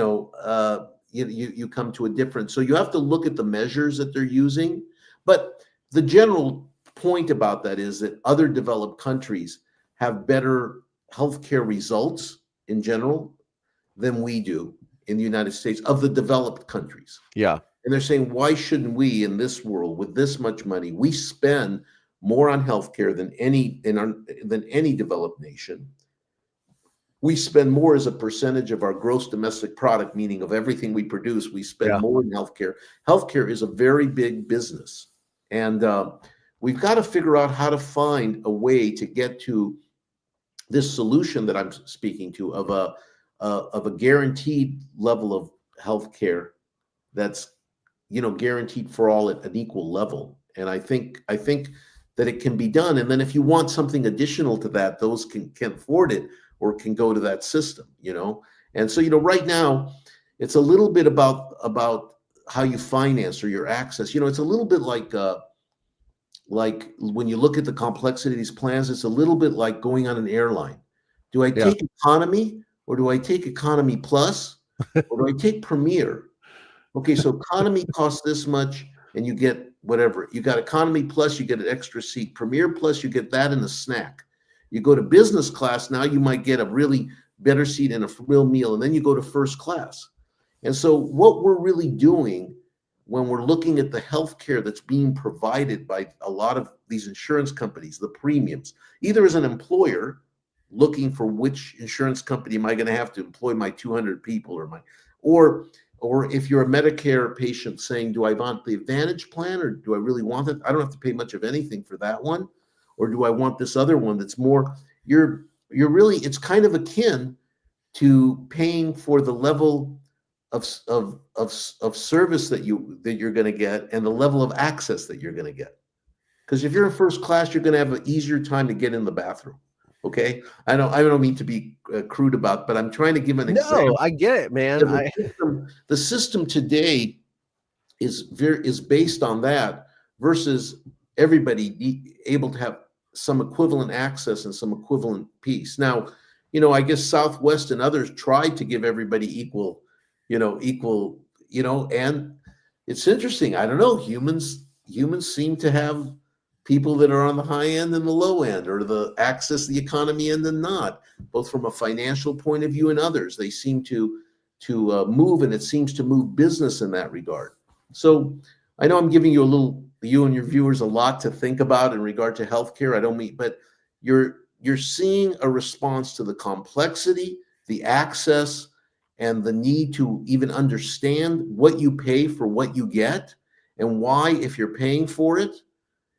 come to a different. So you have to look at the measures that they're using. But the general point about that is that other developed countries have better healthcare results in general than we do in the United States, of the developed countries. Yeah. And they're saying, why shouldn't we, in this world with this much money, we spend more on healthcare than any developed nation? We spend more as a percentage of our gross domestic product, meaning of everything we produce, we spend more in healthcare. Healthcare is a very big business. And we've got to figure out how to find a way to get to this solution that I'm speaking to of a guaranteed level of healthcare that's, guaranteed for all at an equal level. And I think that it can be done. And then if you want something additional to that, those can afford it or can go to that system, And so, right now it's a little bit about how you finance or your access. It's a little bit like when you look at the complexity of these plans, it's a little bit like going on an airline. Do I take economy, or do I take economy plus, or do I take premier? Okay, so economy costs this much and you get whatever. You got economy plus, you get an extra seat. Premier plus, you get that and a snack. You go to business class, now you might get a really better seat and a real meal, and then you go to first class. And so what we're really doing when we're looking at the healthcare that's being provided by a lot of these insurance companies, the premiums, either as an employer, looking for which insurance company am I going to have to employ my 200 people or if you're a Medicare patient saying, do I want the Advantage plan or do I really want it? I don't have to pay much of anything for that one. Or do I want this other one that's more, you're really, it's kind of akin to paying for the level of service that you're going to get and the level of access that you're going to get. Because if you're in first class, you're going to have an easier time to get in the bathroom. Okay, I don't mean to be crude about, but I'm trying to give an example. No, I get it, man. The system today is based on that versus everybody able to have some equivalent access and some equivalent piece. Now, I guess Southwest and others tried to give everybody equal, and it's interesting. I don't know. Humans seem to have people that are on the high end and the low end, or the access the economy end and not, both from a financial point of view and others. They seem to move, and it seems to move business in that regard. So I know I'm giving you you and your viewers a lot to think about in regard to healthcare. I don't mean, but you're seeing a response to the complexity, the access, and the need to even understand what you pay for what you get, and why, if you're paying for it,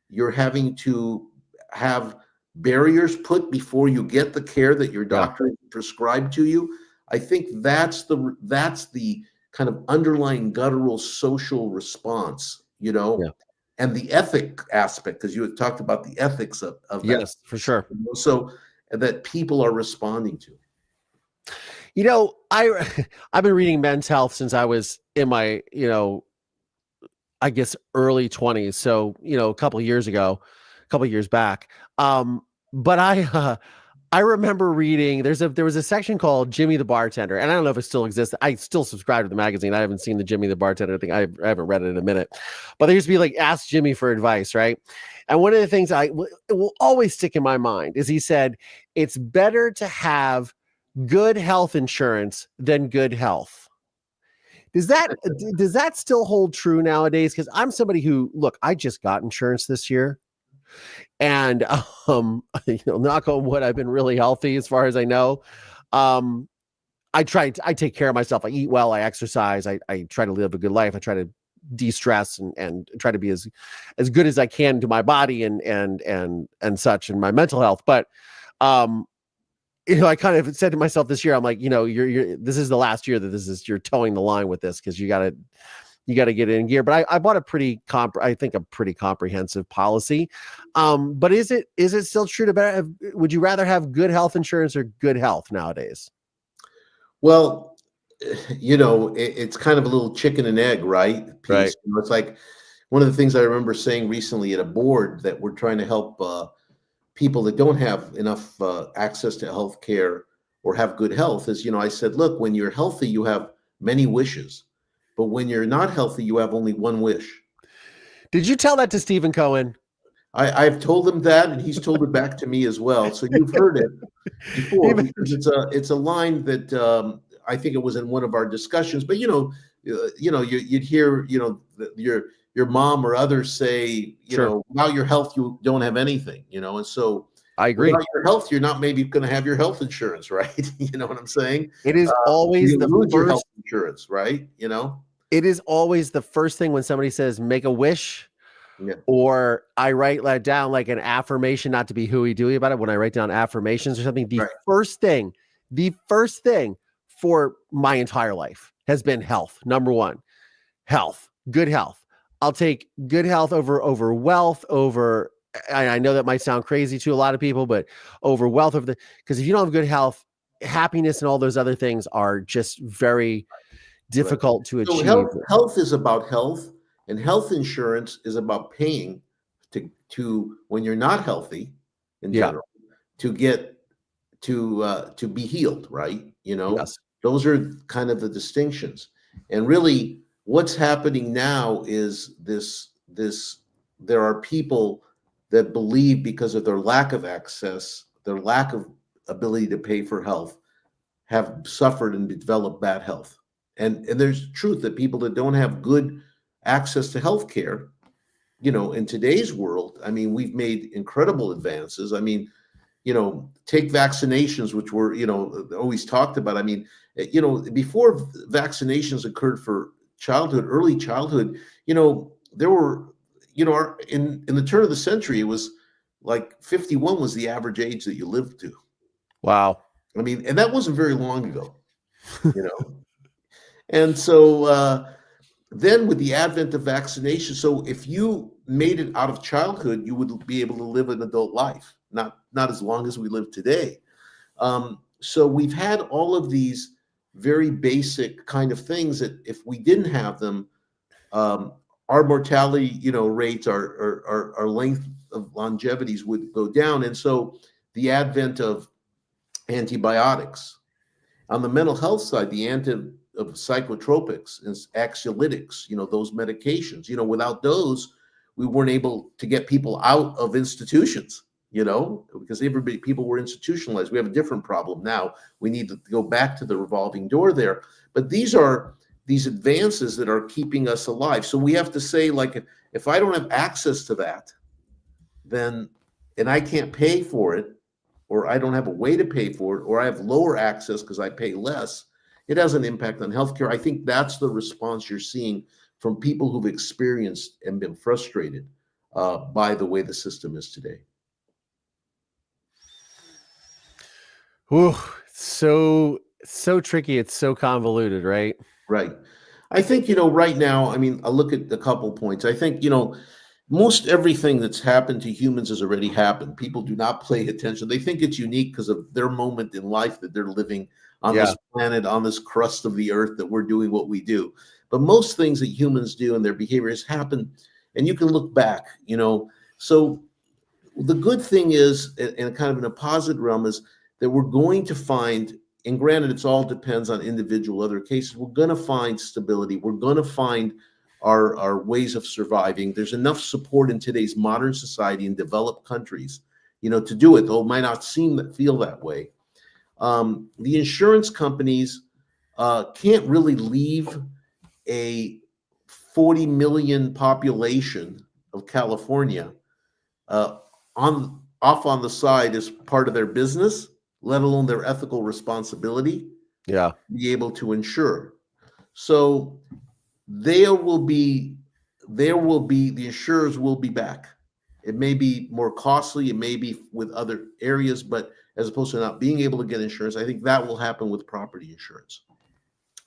you're having to have barriers put before you get the care that your doctor prescribed to you. I think that's the kind of underlying guttural social response, and the ethic aspect, because you had talked about the ethics of that. Yes, for sure. So that people are responding to. I've been reading Men's Health since I was in my, I guess early 20s. So, a couple of years back. But I remember reading, there was a section called Jimmy the Bartender, and I don't know if it still exists. I still subscribe to the magazine. I haven't seen the Jimmy the Bartender thing. I haven't read it in a minute, but there used to be like, ask Jimmy for advice. Right. And one of the things it will always stick in my mind is he said, it's better to have good health insurance than good health. Does that still hold true nowadays? Because I'm somebody who, look, I just got insurance this year, and knock on wood, I've been really healthy as far as I know. I take care of myself. I eat well. I exercise. I try to live a good life. I try to de-stress and try to be as good as I can to my body and such, and my mental health. But I kind of said to myself this year, I'm like, this is the last year that you're towing the line with this, because you got to get in gear. But I bought a pretty comprehensive policy. But is it still true would you rather have good health insurance or good health nowadays? Well, it's kind of a little chicken and egg, right? Right. It's like one of the things I remember saying recently at a board that we're trying to help people that don't have enough access to health care or have good health is, I said, look, when you're healthy, you have many wishes, but when you're not healthy, you have only one wish. Did you tell that to Stephen Cohen? I've told him that, and he's told it back to me as well. So you've heard it before, because it's a line that I think it was in one of our discussions, but you'd hear, your mom or others say, without your health, you don't have anything, and so I agree. Without your health, you're not maybe going to have your health insurance, right? You know what I'm saying? It is always the first your health insurance, right? It is always the first thing when somebody says, make a wish, or I write that down like an affirmation, not to be hooey-dooey about it. When I write down affirmations or something, the first thing for my entire life has been health. Number one, health, good health. I'll take good health over wealth, I know that might sound crazy to a lot of people, but over wealth, because if you don't have good health, happiness and all those other things are just very difficult to achieve. Health is about health, and health insurance is about paying to when you're not healthy in general, to get to be healed, right? Yes. Those are kind of the distinctions. And really, what's happening now is there are people that believe, because of their lack of access, their lack of ability to pay for health, have suffered and developed bad health. And there's truth that people that don't have good access to health care, in today's world, I mean, we've made incredible advances. I mean, take vaccinations, which were, always talked about. I mean, before vaccinations occurred for childhood, early childhood, there were, in the turn of the century, it was like 51 was the average age that you lived to. Wow. I mean, and that wasn't very long ago, And so then with the advent of vaccination, so if you made it out of childhood, you would be able to live an adult life, not as long as we live today. So we've had all of these very basic kind of things that if we didn't have them, our mortality, rates, our length of longevities would go down. And so the advent of antibiotics. On the mental health side, the of psychotropics and anxiolytics, those medications, without those, we weren't able to get people out of institutions, because people were institutionalized. We have a different problem now. We need to go back to the revolving door there. But these are these advances that are keeping us alive. So we have to say, like, if I don't have access to that, then, and I can't pay for it, or I don't have a way to pay for it, or I have lower access because I pay less, it has an impact on healthcare. I think that's the response you're seeing from people who've experienced and been frustrated by the way the system is today. Ooh, so tricky. It's so convoluted, right? Right. I think, right now, I mean, I look at a couple points. I think, most everything that's happened to humans has already happened. People do not pay attention. They think it's unique because of their moment in life that they're living on this planet, on this crust of the earth, that we're doing what we do. But most things that humans do and their behaviors happen, and you can look back, So the good thing is, and kind of in a positive realm, is that we're going to find, and granted, it's all depends on individual other cases, we're going to find stability. We're going to find our ways of surviving. There's enough support in today's modern society in developed countries, to do it, though it might not feel that way. The insurance companies can't really leave a 40 million population of California off on the side as part of their business, let alone their ethical responsibility. Yeah, be able to insure. So the insurers will be back. It may be more costly, it may be with other areas, but as opposed to not being able to get insurance, I think that will happen with property insurance.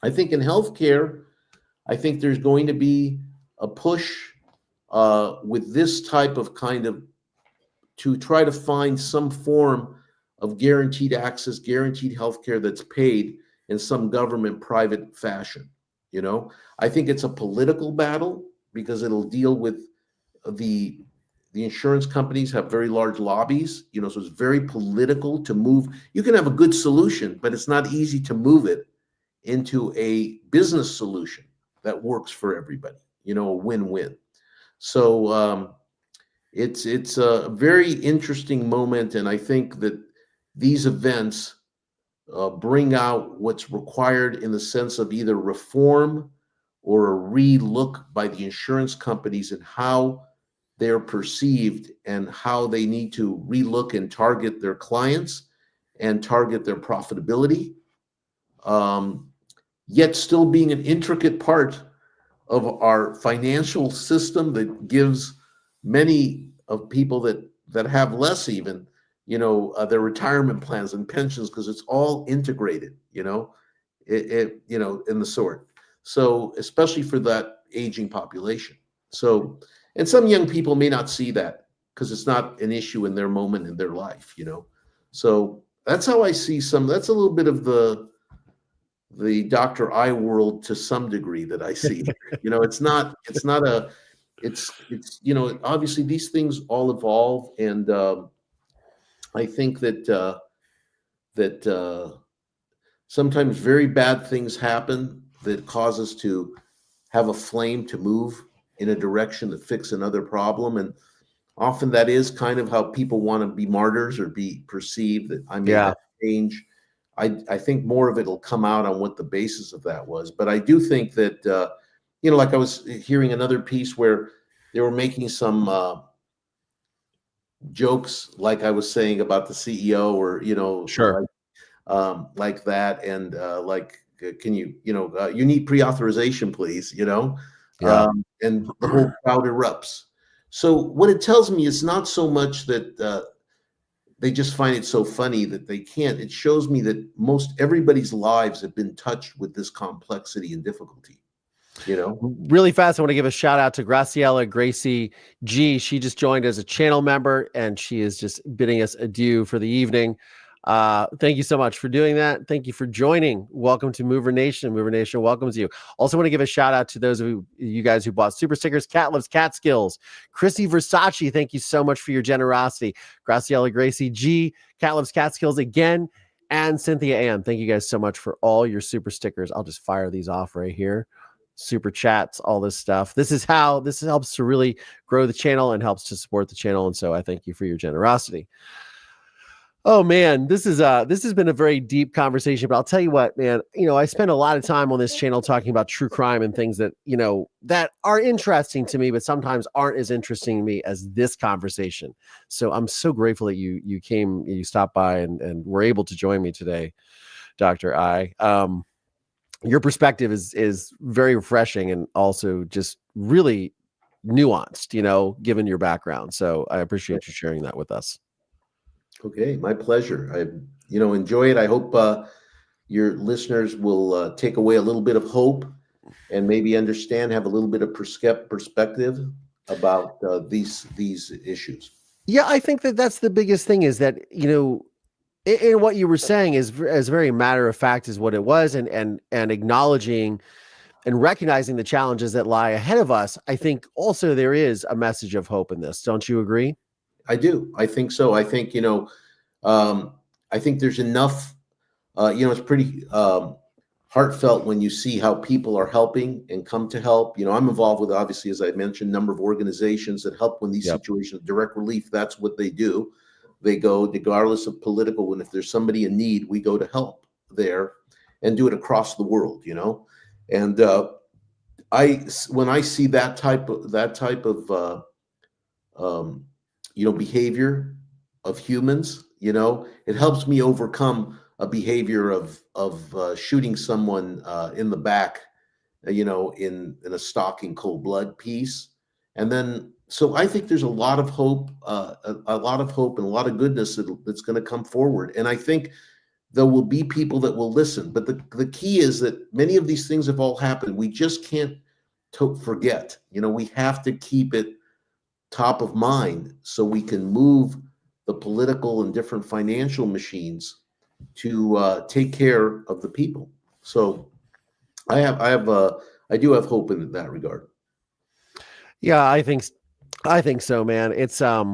I think in healthcare, I think there's going to be a push with this type of to try to find some form of guaranteed access, guaranteed healthcare that's paid in some government-private fashion. I think it's a political battle because it'll deal with the insurance companies have very large lobbies, so it's very political to move. You can have a good solution, but it's not easy to move it into a business solution that works for everybody, a win-win. So it's a very interesting moment, and I think that these events bring out what's required in the sense of either reform or a re-look by the insurance companies and how they're perceived and how they need to re-look and target their clients and target their profitability, yet still being an intricate part of our financial system that gives many of people that have less even, their retirement plans and pensions, because it's all integrated, in the sort. So especially for that aging population. So, and some young people may not see that because it's not an issue in their moment in their life, So that's how I see that's a little bit of the Dr. I world to some degree that I see. It's obviously these things all evolve, and I think that sometimes very bad things happen that cause us to have a flame to move in a direction that fix another problem, and often that is kind of how people want to be martyrs or be perceived, that I made that change. I think more of it will come out on what the basis of that was, but I do think that like I was hearing another piece where they were making some jokes like I was saying about the CEO, or Sure. like that, and can you you need pre-authorization, please, Yeah. and the whole crowd erupts. So what it tells me is not so much that they just find it so funny that they can't. It shows me that most everybody's lives have been touched with this complexity and difficulty. Really fast, I want to give a shout out to Graciela Gracie G. She just joined as a channel member, and she is just bidding us adieu for the evening. Thank you so much for doing that. Thank you for joining. Welcome to Mover Nation. Mover Nation welcomes you. Also want to give a shout out to those of you guys who bought super stickers. Cat Loves Cat Skills. Chrissy Versace, thank you so much for your generosity. Graciela Gracie G, Cat Loves Cat Skills again, and Cynthia Ann. Thank you guys so much for all your super stickers. I'll just fire these off right here. Super chats, all this stuff. This helps to really grow the channel and helps to support the channel. And so I thank you for your generosity. Oh man, this has been a very deep conversation, but I'll tell you what, man, I spend a lot of time on this channel talking about true crime and things that, that are interesting to me, but sometimes aren't as interesting to me as this conversation. So I'm so grateful that you came, you stopped by and were able to join me today, Dr. I. Your perspective is very refreshing and also just really nuanced, given your background. So I appreciate you sharing that with us. Okay, my pleasure. I enjoy it. I hope your listeners will take away a little bit of hope and maybe understand, have a little bit of perspective about these issues. Yeah, I think that's the biggest thing is that, in what you were saying is as very matter of fact is what it was, and acknowledging and recognizing the challenges that lie ahead of us. I think also there is a message of hope in this. Don't you agree? I do. I think so. I think, I think there's enough, it's pretty heartfelt when you see how people are helping and come to help. I'm involved with, obviously, as I mentioned, a number of organizations that help when these situations, direct relief, that's what they do. They go, regardless of political, and if there's somebody in need, we go to help there and do it across the world, And when I see that type of behavior of humans, it helps me overcome a behavior of shooting someone in the back, in a stalking cold blood piece. And then, so I think there's a lot of hope, and a lot of goodness that's going to come forward. And I think there will be people that will listen. But the key is that many of these things have all happened. We just can't forget. We have to keep it top of mind so we can move the political and different financial machines to take care of the people. So I do have hope in that regard. Yeah, I think so, man. It's I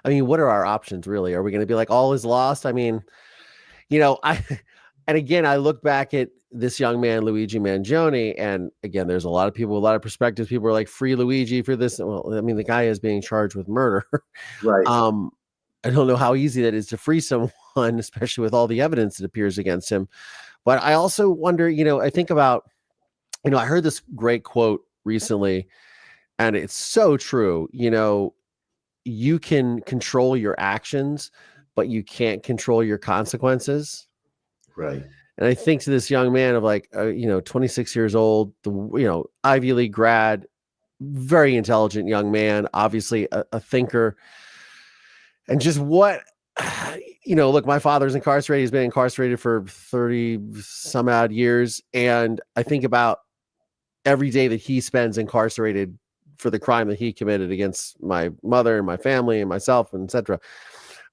mean, what are our options really? Are we going to be like all is lost? I mean, and again, I look back at this young man, Luigi Mangione, and again, there's a lot of people, a lot of perspectives. People are like, free Luigi for this. Well, I mean, the guy is being charged with murder. Right. I don't know how easy that is to free someone, especially with all the evidence that appears against him. But I also wonder, I think about, I heard this great quote recently, and it's so true. You can control your actions, but you can't control your consequences. Right. And I think to this young man of 26 years old, Ivy League grad, very intelligent young man, obviously a thinker. And just what, look, my father's incarcerated. He's been incarcerated for 30 some odd years. And I think about every day that he spends incarcerated for the crime that he committed against my mother and my family and myself, and etc.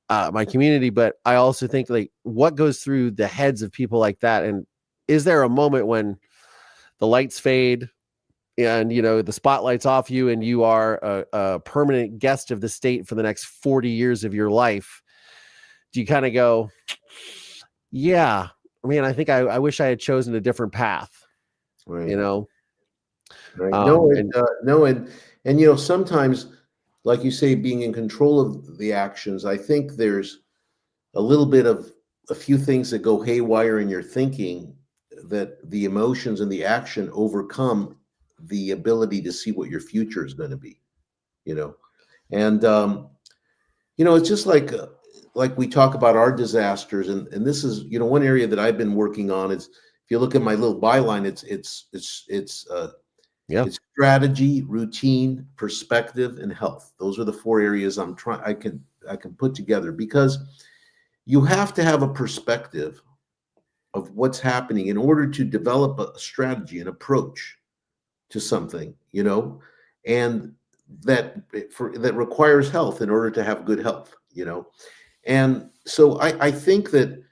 My community. But I also think what goes through the heads of people like that. And is there a moment when the lights fade and, the spotlight's off you and you are a permanent guest of the state for the next 40 years of your life? Do you kind of go, yeah, I mean, I think I wish I had chosen a different path, Right. Right. And sometimes, like you say, being in control of the actions, I think there's a little bit of a few things that go haywire in your thinking, that the emotions and the action overcome the ability to see what your future is going to be, And it's just like we talk about our disasters, and this is one area that I've been working on is, if you look at my little byline, it's strategy, routine, perspective, and health. Those are the 4 areas I can put together, because you have to have a perspective of what's happening in order to develop a strategy, an approach to something, and that requires health in order to have good health, And so I think that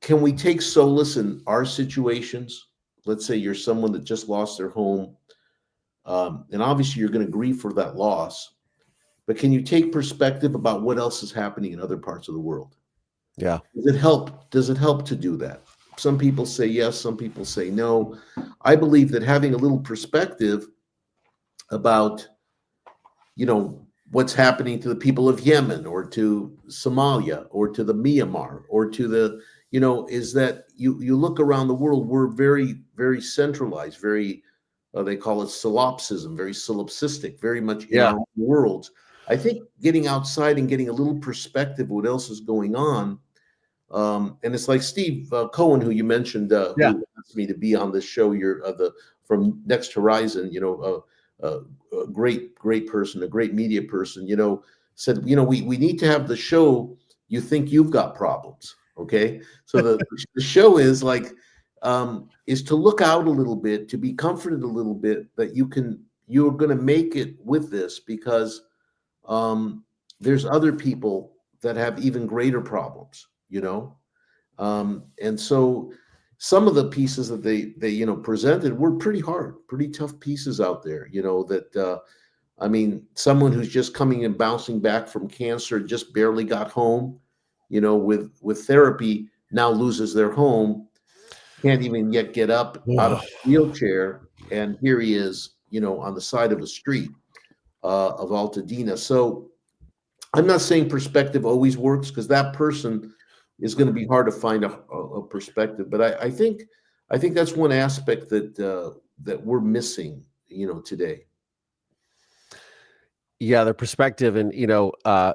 can we take solace in our situations? Let's say you're someone that just lost their home, and obviously you're going to grieve for that loss, but can you take perspective about what else is happening in other parts of the world? Yeah. Does it help to do that? Some people say yes, some people say no. I believe that having a little perspective about, what's happening to the people of Yemen, or to Somalia, or to the Myanmar, or to the, is that you look around the world, we're very, very centralized, very, they call it solipsism, very solipsistic, very much in our worlds. I think getting outside and getting a little perspective of what else is going on. And it's like Steve Cohen, who you mentioned, who asked me to be on this show. You're from Next Horizon, a great person, a great media person, said, we need to have the show. You think you've got problems. Okay. So the show is like, is to look out a little bit, to be comforted a little bit that you're going to make it with this, because there's other people that have even greater problems, and so some of the pieces that they presented were pretty hard, pretty tough pieces out there, that someone who's just coming and bouncing back from cancer, just barely got home, with therapy, now loses their home, can't even yet get up out of a wheelchair, and here he is, on the side of a street of Altadena. So I'm not saying perspective always works, because that person is going to be hard to find a perspective. But I think that's one aspect that we're missing, today. Yeah, their perspective. And,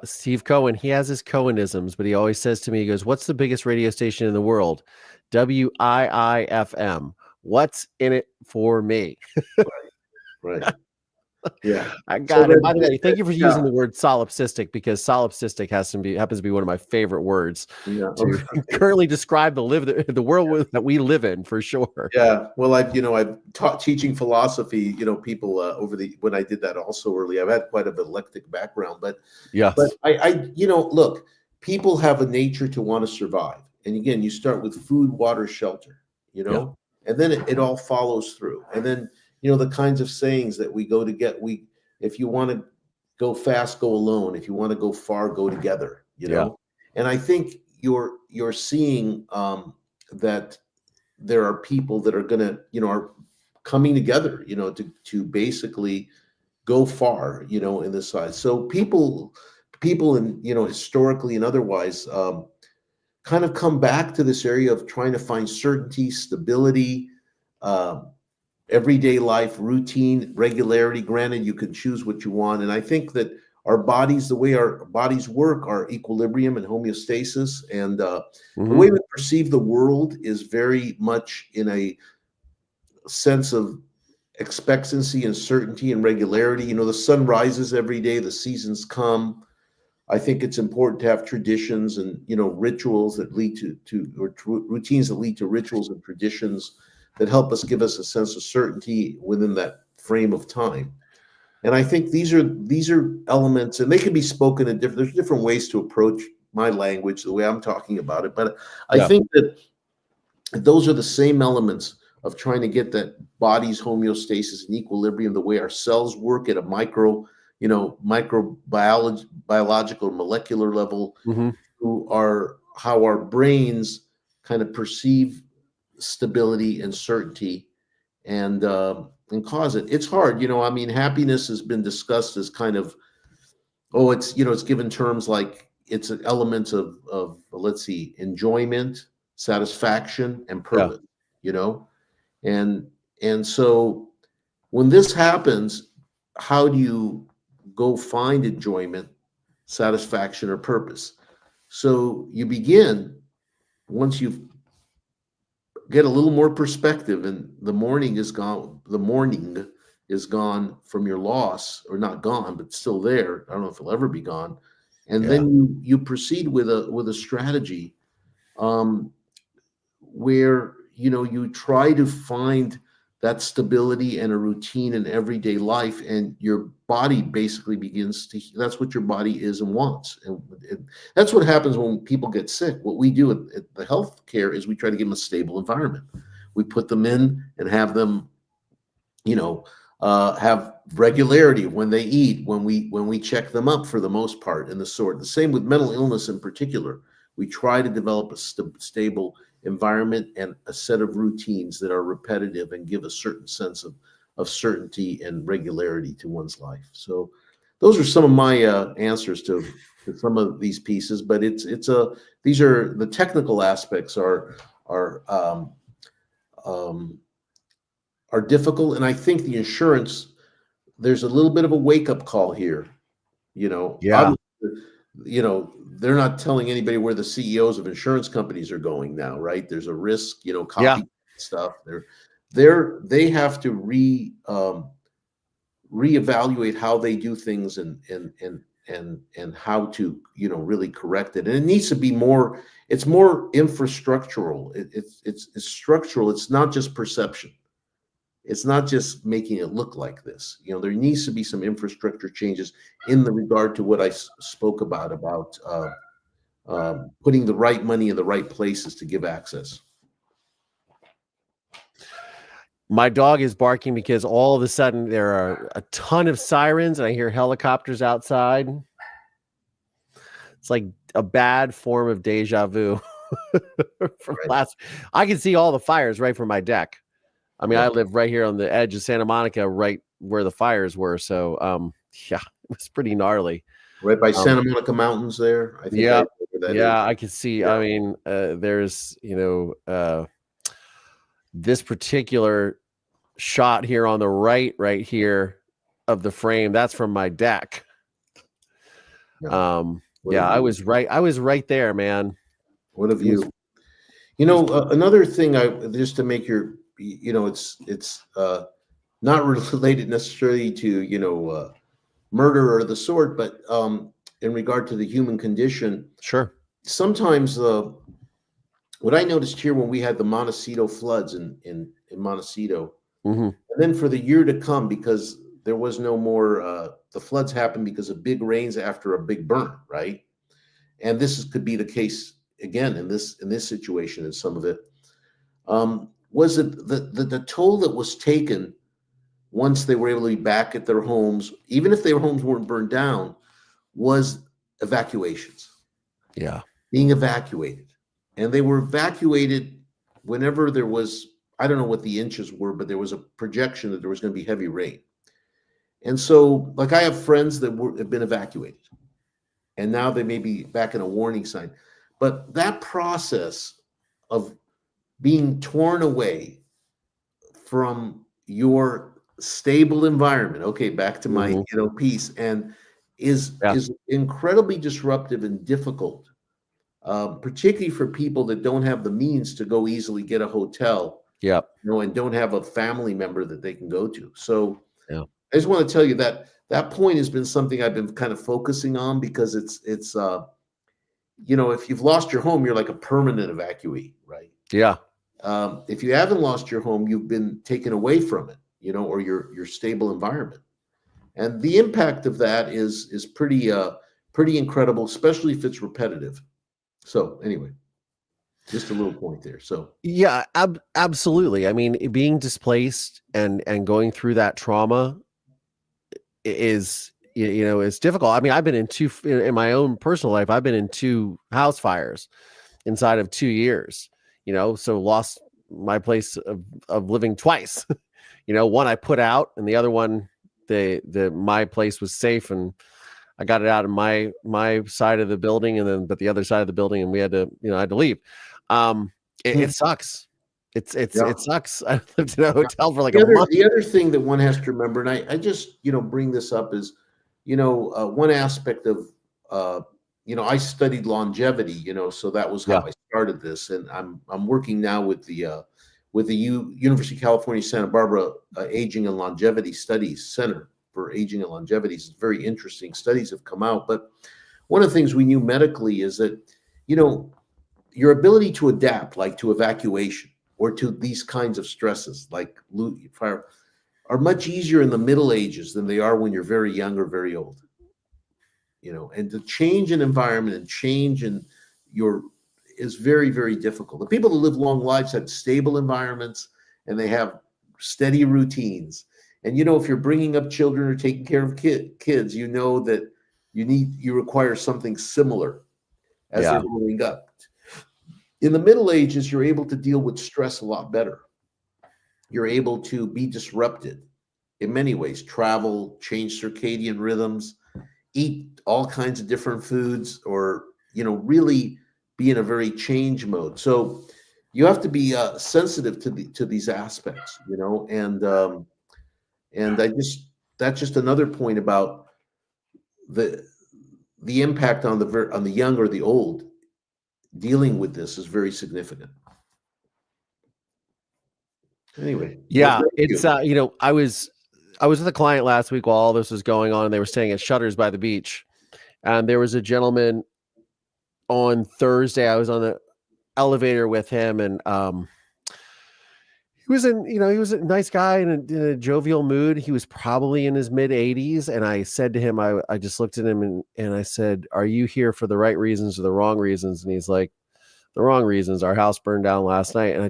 Steve Cohen, he has his Cohenisms, but he always says to me, he goes, what's the biggest radio station in the world? WIIFM. What's in it for me? Right. Yeah, I got it. By the way, thank you for using the word solipsistic, because solipsistic happens to be one of my favorite words to currently describe the world that we live in, for sure. Yeah. Well, I've taught teaching philosophy, people when I did that also early. I've had quite an eclectic background, but I look, people have a nature to want to survive. And again, you start with food, water, shelter, and then it all follows through. And then, the kinds of sayings that we go to get, if you want to go fast, go alone. If you want to go far, go together, And I think you're seeing that there are people that are going to, are coming together, to basically go far, in this side. So people and, historically and otherwise, kind of come back to this area of trying to find certainty, stability, everyday life, routine, regularity. Granted, you can choose what you want. And I think that our bodies, the way our bodies work, are equilibrium and homeostasis. And the way we perceive the world is very much in a sense of expectancy and certainty and regularity. The sun rises every day, the seasons come. I think it's important to have traditions and, rituals that lead to routines that lead to rituals and traditions that help us, give us a sense of certainty within that frame of time. And I think these are elements, and they can be spoken in there's different ways to approach my language, the way I'm talking about it. But I think that those are the same elements of trying to get that body's homeostasis and equilibrium, the way our cells work at a microbiological, molecular level, how our brains kind of perceive stability and certainty and cause it. It's hard, happiness has been discussed as kind of, it's given terms like it's an element of let's see, enjoyment, satisfaction, and purpose, and so when this happens, how do you go find enjoyment, satisfaction, or purpose. So you begin, once you get a little more perspective, and the morning is gone from your loss, or not gone, but still there. I don't know if it'll ever be gone. And then you proceed with a strategy where you try to find that stability and a routine in everyday life, and your body basically begins to, that's what your body is and wants. And that's what happens when people get sick. What we do at the healthcare is we try to give them a stable environment. We put them in and have them, have regularity when they eat, when we check them up for the most part, and the sort. The same with mental illness in particular. We try to develop a stable environment and a set of routines that are repetitive and give a certain sense of certainty and regularity to one's life. So those are some of my answers to some of these pieces, but these are the technical aspects are difficult. And I think the insurance, there's a little bit of a wake-up call here. They're not telling anybody where the CEOs of insurance companies are going now, right? There's a risk, copy stuff. They have to reevaluate how they do things and how to really correct it. And it needs to be more. It's more infrastructural. It's structural. It's not just perception. It's not just making it look like this. There needs to be some infrastructure changes in the regard to what I spoke about putting the right money in the right places to give access. My dog is barking because all of a sudden there are a ton of sirens and I hear helicopters outside. It's like a bad form of deja vu from I can see all the fires right from my deck. I mean, I live right here on the edge of Santa Monica, right where the fires were. So, it was pretty gnarly. Right by Santa Monica Mountains there. I think I can see. Yeah. I mean, there's, this particular shot here on the right here of the frame. That's from my deck. I was right there, man. What have you? Another thing, just to make your, it's not related necessarily to murder or the sort, but in regard to the human condition. Sure. Sometimes what I noticed here when we had the Montecito floods in Montecito, and then for the year to come, because there was no more, the floods happened because of big rains after a big burn, right? And could be the case again in this situation, in some of it. Was it the toll that was taken once they were able to be back at their homes, even if their homes weren't burned down, was evacuations. Yeah. Being evacuated. And they were evacuated whenever there was, I don't know what the inches were, but there was a projection that there was going to be heavy rain. And so, like, I have friends that have been evacuated, and now they may be back in a warning sign. But that process of being torn away from your stable environment, okay, back to my piece, and is incredibly disruptive and difficult, particularly for people that don't have the means to go easily get a hotel, and don't have a family member that they can go to. So I just want to tell you that point has been something I've been kind of focusing on, because it's if you've lost your home, you're like a permanent evacuee, right? Yeah. If you haven't lost your home, you've been taken away from it, or your stable environment. And the impact of that is pretty incredible, especially if it's repetitive. So anyway, just a little point there. So yeah, absolutely. I mean, being displaced and going through that trauma is, it's difficult. I mean, I've been in my own personal life, I've been in 2 house fires inside of 2 years, so lost my place of living twice. One I put out, and the other one, my place was safe, and I got it out of my side of the building, but the other side of the building, and we had to, I had to leave. It sucks. It sucks. I lived in a hotel for like a month. The other thing that one has to remember, and I just, bring this up, is one aspect of, I studied longevity, so that was how I started this. And I'm working now with the University of California, Santa Barbara Aging and Longevity Studies Center for Aging and Longevity. It's very interesting. Studies have come out. But one of the things we knew medically is that, your ability to adapt, like to evacuation or to these kinds of stresses, like fire, are much easier in the middle ages than they are when you're very young or very old. And to change an environment and change is very, very difficult. The people that live long lives have stable environments and they have steady routines. And if you're bringing up children or taking care of kids, that you require something similar as they're growing up. In the Middle Ages, you're able to deal with stress a lot better. You're able to be disrupted in many ways, travel, change circadian rhythms, eat all kinds of different foods, or, really be in a very change mode. So you have to be sensitive to these aspects, and that's just another point about the impact on the young or the old. Dealing with this is very significant. Anyway, yeah, it's I was with a client last week while all this was going on, and they were staying at Shutters by the beach, and there was a gentleman on Thursday. I was on the elevator with him, and he was a nice guy in a jovial mood. He was probably in his mid 80s. And I said to him, I just looked at him and I said, "Are you here for the right reasons or the wrong reasons?" And he's like, "The wrong reasons. Our house burned down last night." And I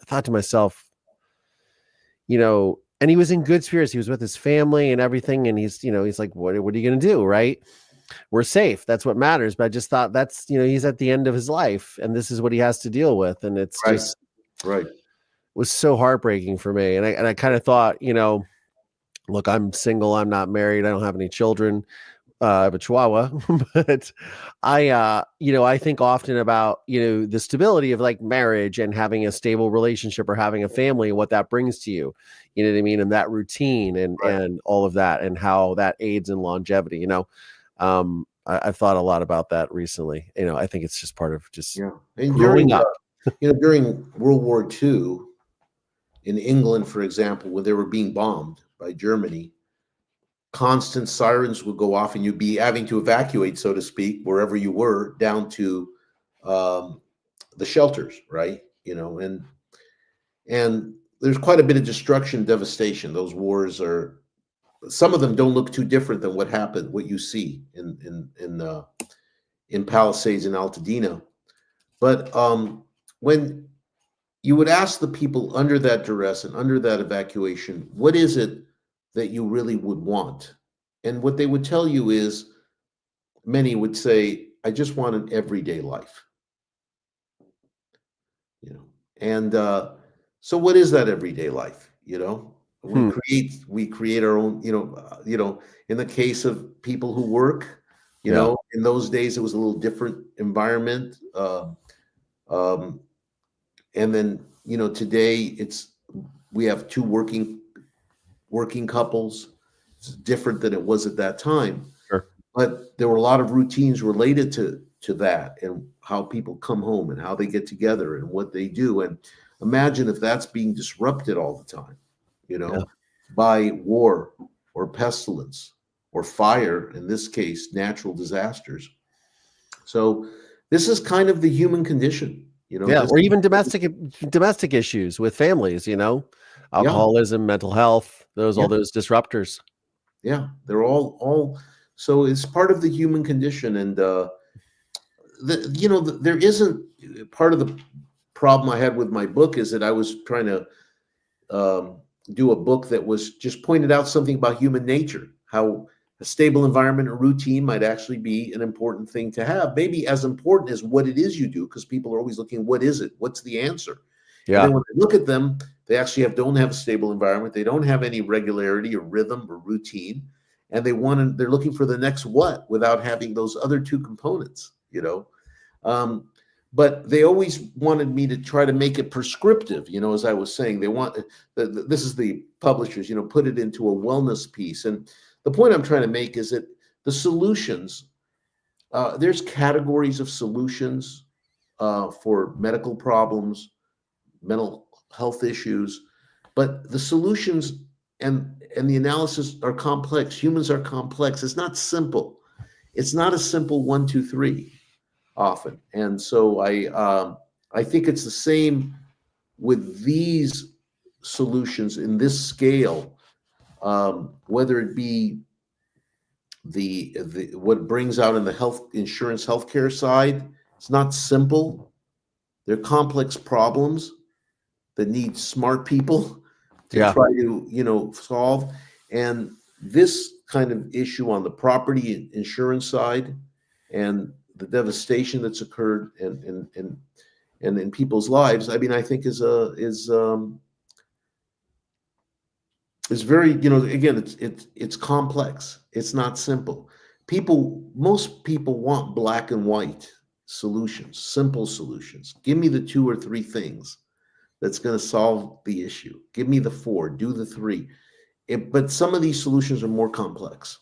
thought to myself, and he was in good spirits. He was with his family and everything. And he's like, what are you going to do? Right. We're safe. That's what matters. But I just thought that's, he's at the end of his life and this is what he has to deal with. And it's just right. Was so heartbreaking for me. And I kind of thought, look, I'm single. I'm not married. I don't have any children. I have a Chihuahua, but I think often about, the stability of like marriage and having a stable relationship or having a family and what that brings to you, you know what I mean? And that routine and all of that and how that aids in longevity, I've thought a lot about that recently. I think it's just part of just and growing up. During World War II in England, for example, when they were being bombed by Germany, constant sirens would go off and you'd be having to evacuate, so to speak, wherever you were, down to the shelters, right? And there's quite a bit of destruction, devastation. Those wars some of them don't look too different than what you see in Palisades and Altadena. But when you would ask the people under that duress and under that evacuation, what is it that you really would want? And what they would tell you is, many would say, I just want an everyday life. And so what is that everyday life? We create our own, in the case of people who work, in those days, it was a little different environment. And then, today we have two working couples. It's different than it was at that time. Sure. But there were a lot of routines related to that and how people come home and how they get together and what they do. And imagine if that's being disrupted all the time, by war or pestilence or fire, in this case, natural disasters. So this is kind of the human condition, or even domestic issues with families, alcoholism, mental health, all those disruptors. Yeah, they're all. So it's part of the human condition, and there isn't part of the problem I had with my book is that I was trying to do a book that was just pointed out something about human nature, how a stable environment or routine might actually be an important thing to have, maybe as important as what it is you do, because people are always looking, what is it? What's the answer? Yeah. And then when they look at them, they actually don't have a stable environment. They don't have any regularity or rhythm or routine, and they're looking for the next what without having those other two components, But they always wanted me to try to make it prescriptive, as I was saying. They want this is the publishers, put it into a wellness piece. And the point I'm trying to make is that the solutions, there's categories of solutions for medical problems, mental health issues, but the solutions and the analysis are complex. Humans are complex. It's not simple. It's not a simple 1, 2, 3 often. And so I think it's the same with these solutions in this scale, whether it be the what brings out in the healthcare side. It's not simple. They're complex problems that need smart people to try to solve. And this kind of issue on the property insurance side and the devastation that's occurred and in people's lives, I mean, I think is very, again, it's complex. It's not simple. Most people want black and white solutions, simple solutions. Give me the 2 or 3 things that's going to solve the issue. Give me the 4, do the 3. But some of these solutions are more complex.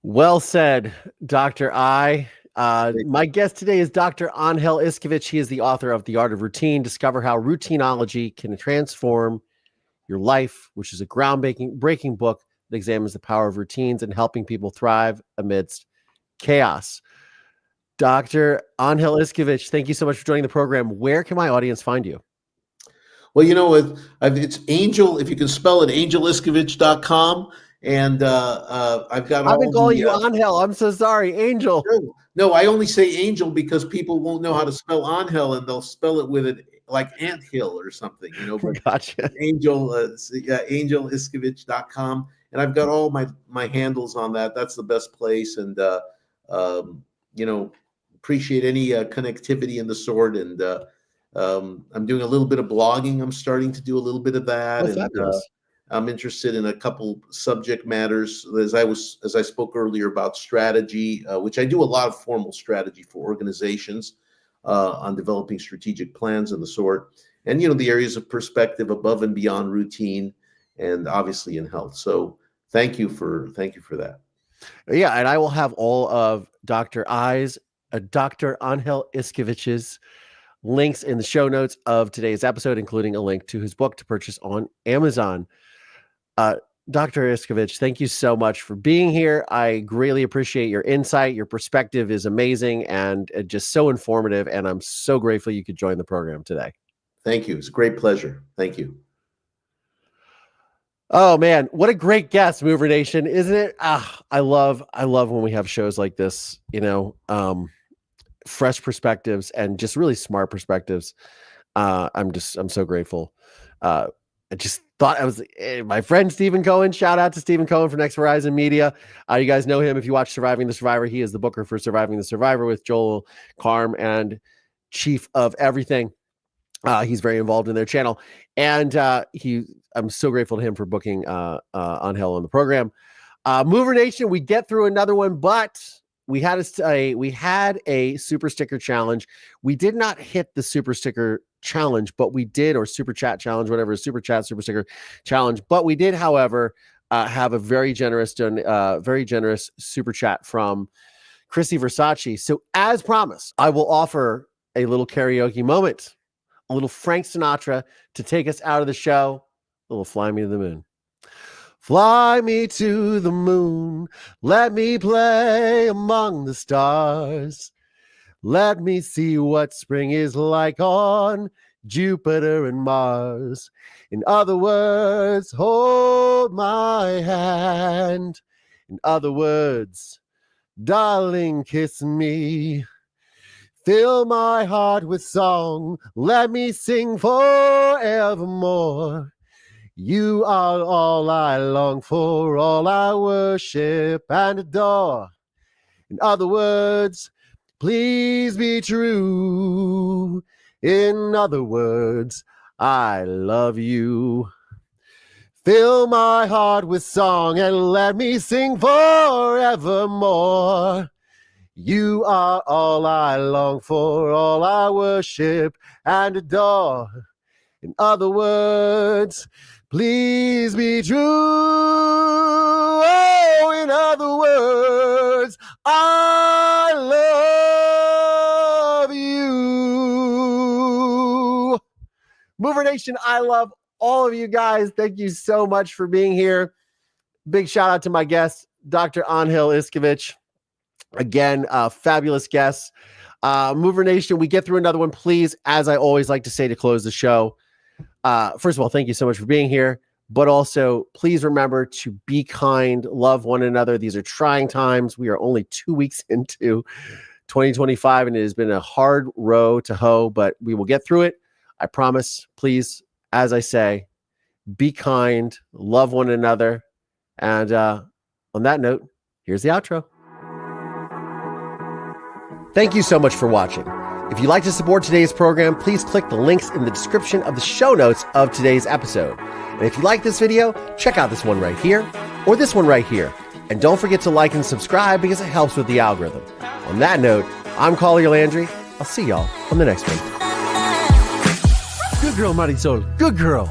Well said, Dr. I. My guest today is Dr. Angel Iscovich. He is the author of The Art of Routine. Discover how routineology can transform your life, which is a groundbreaking book that examines the power of routines and helping people thrive amidst chaos. Dr. Angel Iscovich, thank you so much for joining the program. Where can my audience find you? Well, it's Angel, if you can spell it, angeliscovich.com. And I've got I've been calling you Angel. I'm so sorry. Angel. No, I only say Angel because people won't know how to spell Angel, and they'll spell it with it like anthill or something, But Gotcha. Angel, angeliscovich.com. And I've got all my handles on that. That's the best place. And, appreciate any connectivity in the sort. And I'm doing a little bit of blogging. I'm starting to do a little bit of that. I'm interested in a couple subject matters, as I spoke earlier about strategy, which I do a lot of formal strategy for organizations on developing strategic plans and the sort, and the areas of perspective above and beyond routine, and obviously in health. So thank you for that. Yeah, and I will have all of Dr. Angel Iscovich's links in the show notes of today's episode, including a link to his book to purchase on Amazon. Dr. Iscovich, thank you so much for being here. I greatly appreciate your insight. Your perspective is amazing and just so informative, and I'm so grateful you could join the program today. Thank you. It's a great pleasure. Thank you. Oh man, what a great guest, Mover Nation, isn't it? I love when we have shows like this, fresh perspectives and just really smart perspectives. I'm so grateful. I just thought my friend Stephen Cohen. Shout out to Stephen Cohen from Next Horizon Media. You guys know him if you watch Surviving the Survivor. He is the booker for Surviving the Survivor with Joel Carm and Chief of Everything. He's very involved in their channel, and I'm so grateful to him for booking Angel on the program. Mover Nation, we get through another one, but we had a super sticker challenge. We did not hit the super sticker challenge, but we did, or super chat challenge, whatever, super sticker challenge. But we did, however, have a very generous super chat from Chrissy Versace. So as promised, I will offer a little karaoke moment, a little Frank Sinatra to take us out of the show, a little Fly Me to the Moon. Fly me to the moon, let me play among the stars. Let me see what spring is like on Jupiter and Mars. In other words, hold my hand. In other words, darling, kiss me. Fill my heart with song. Let me sing forevermore. You are all I long for, all I worship and adore. In other words, please be true. In other words, I love you. Fill my heart with song and let me sing forevermore. You are all I long for, all I worship and adore. In other words, Please be true. Oh, in other words, I love you. Mover Nation, I love all of you guys. Thank you so much for being here. Big shout out to my guest, Dr. Angel Iscovich. Again, fabulous guest. Mover Nation, we get through another one. Please, as I always like to say to close the show, first of all, thank you so much for being here. But also, please remember to be kind, love one another. These are trying times. We are only 2 weeks into 2025, and it has been a hard row to hoe, but we will get through it. I promise. Please, as I say, be kind, love one another. And on that note, here's the outro. Thank you so much for watching. If you'd like to support today's program, please click the links in the description of the show notes of today's episode. And if you like this video, check out this one right here or this one right here. And don't forget to like and subscribe because it helps with the algorithm. On that note, I'm Collier Landry. I'll see y'all on the next one. Good girl, Marisol. Good girl.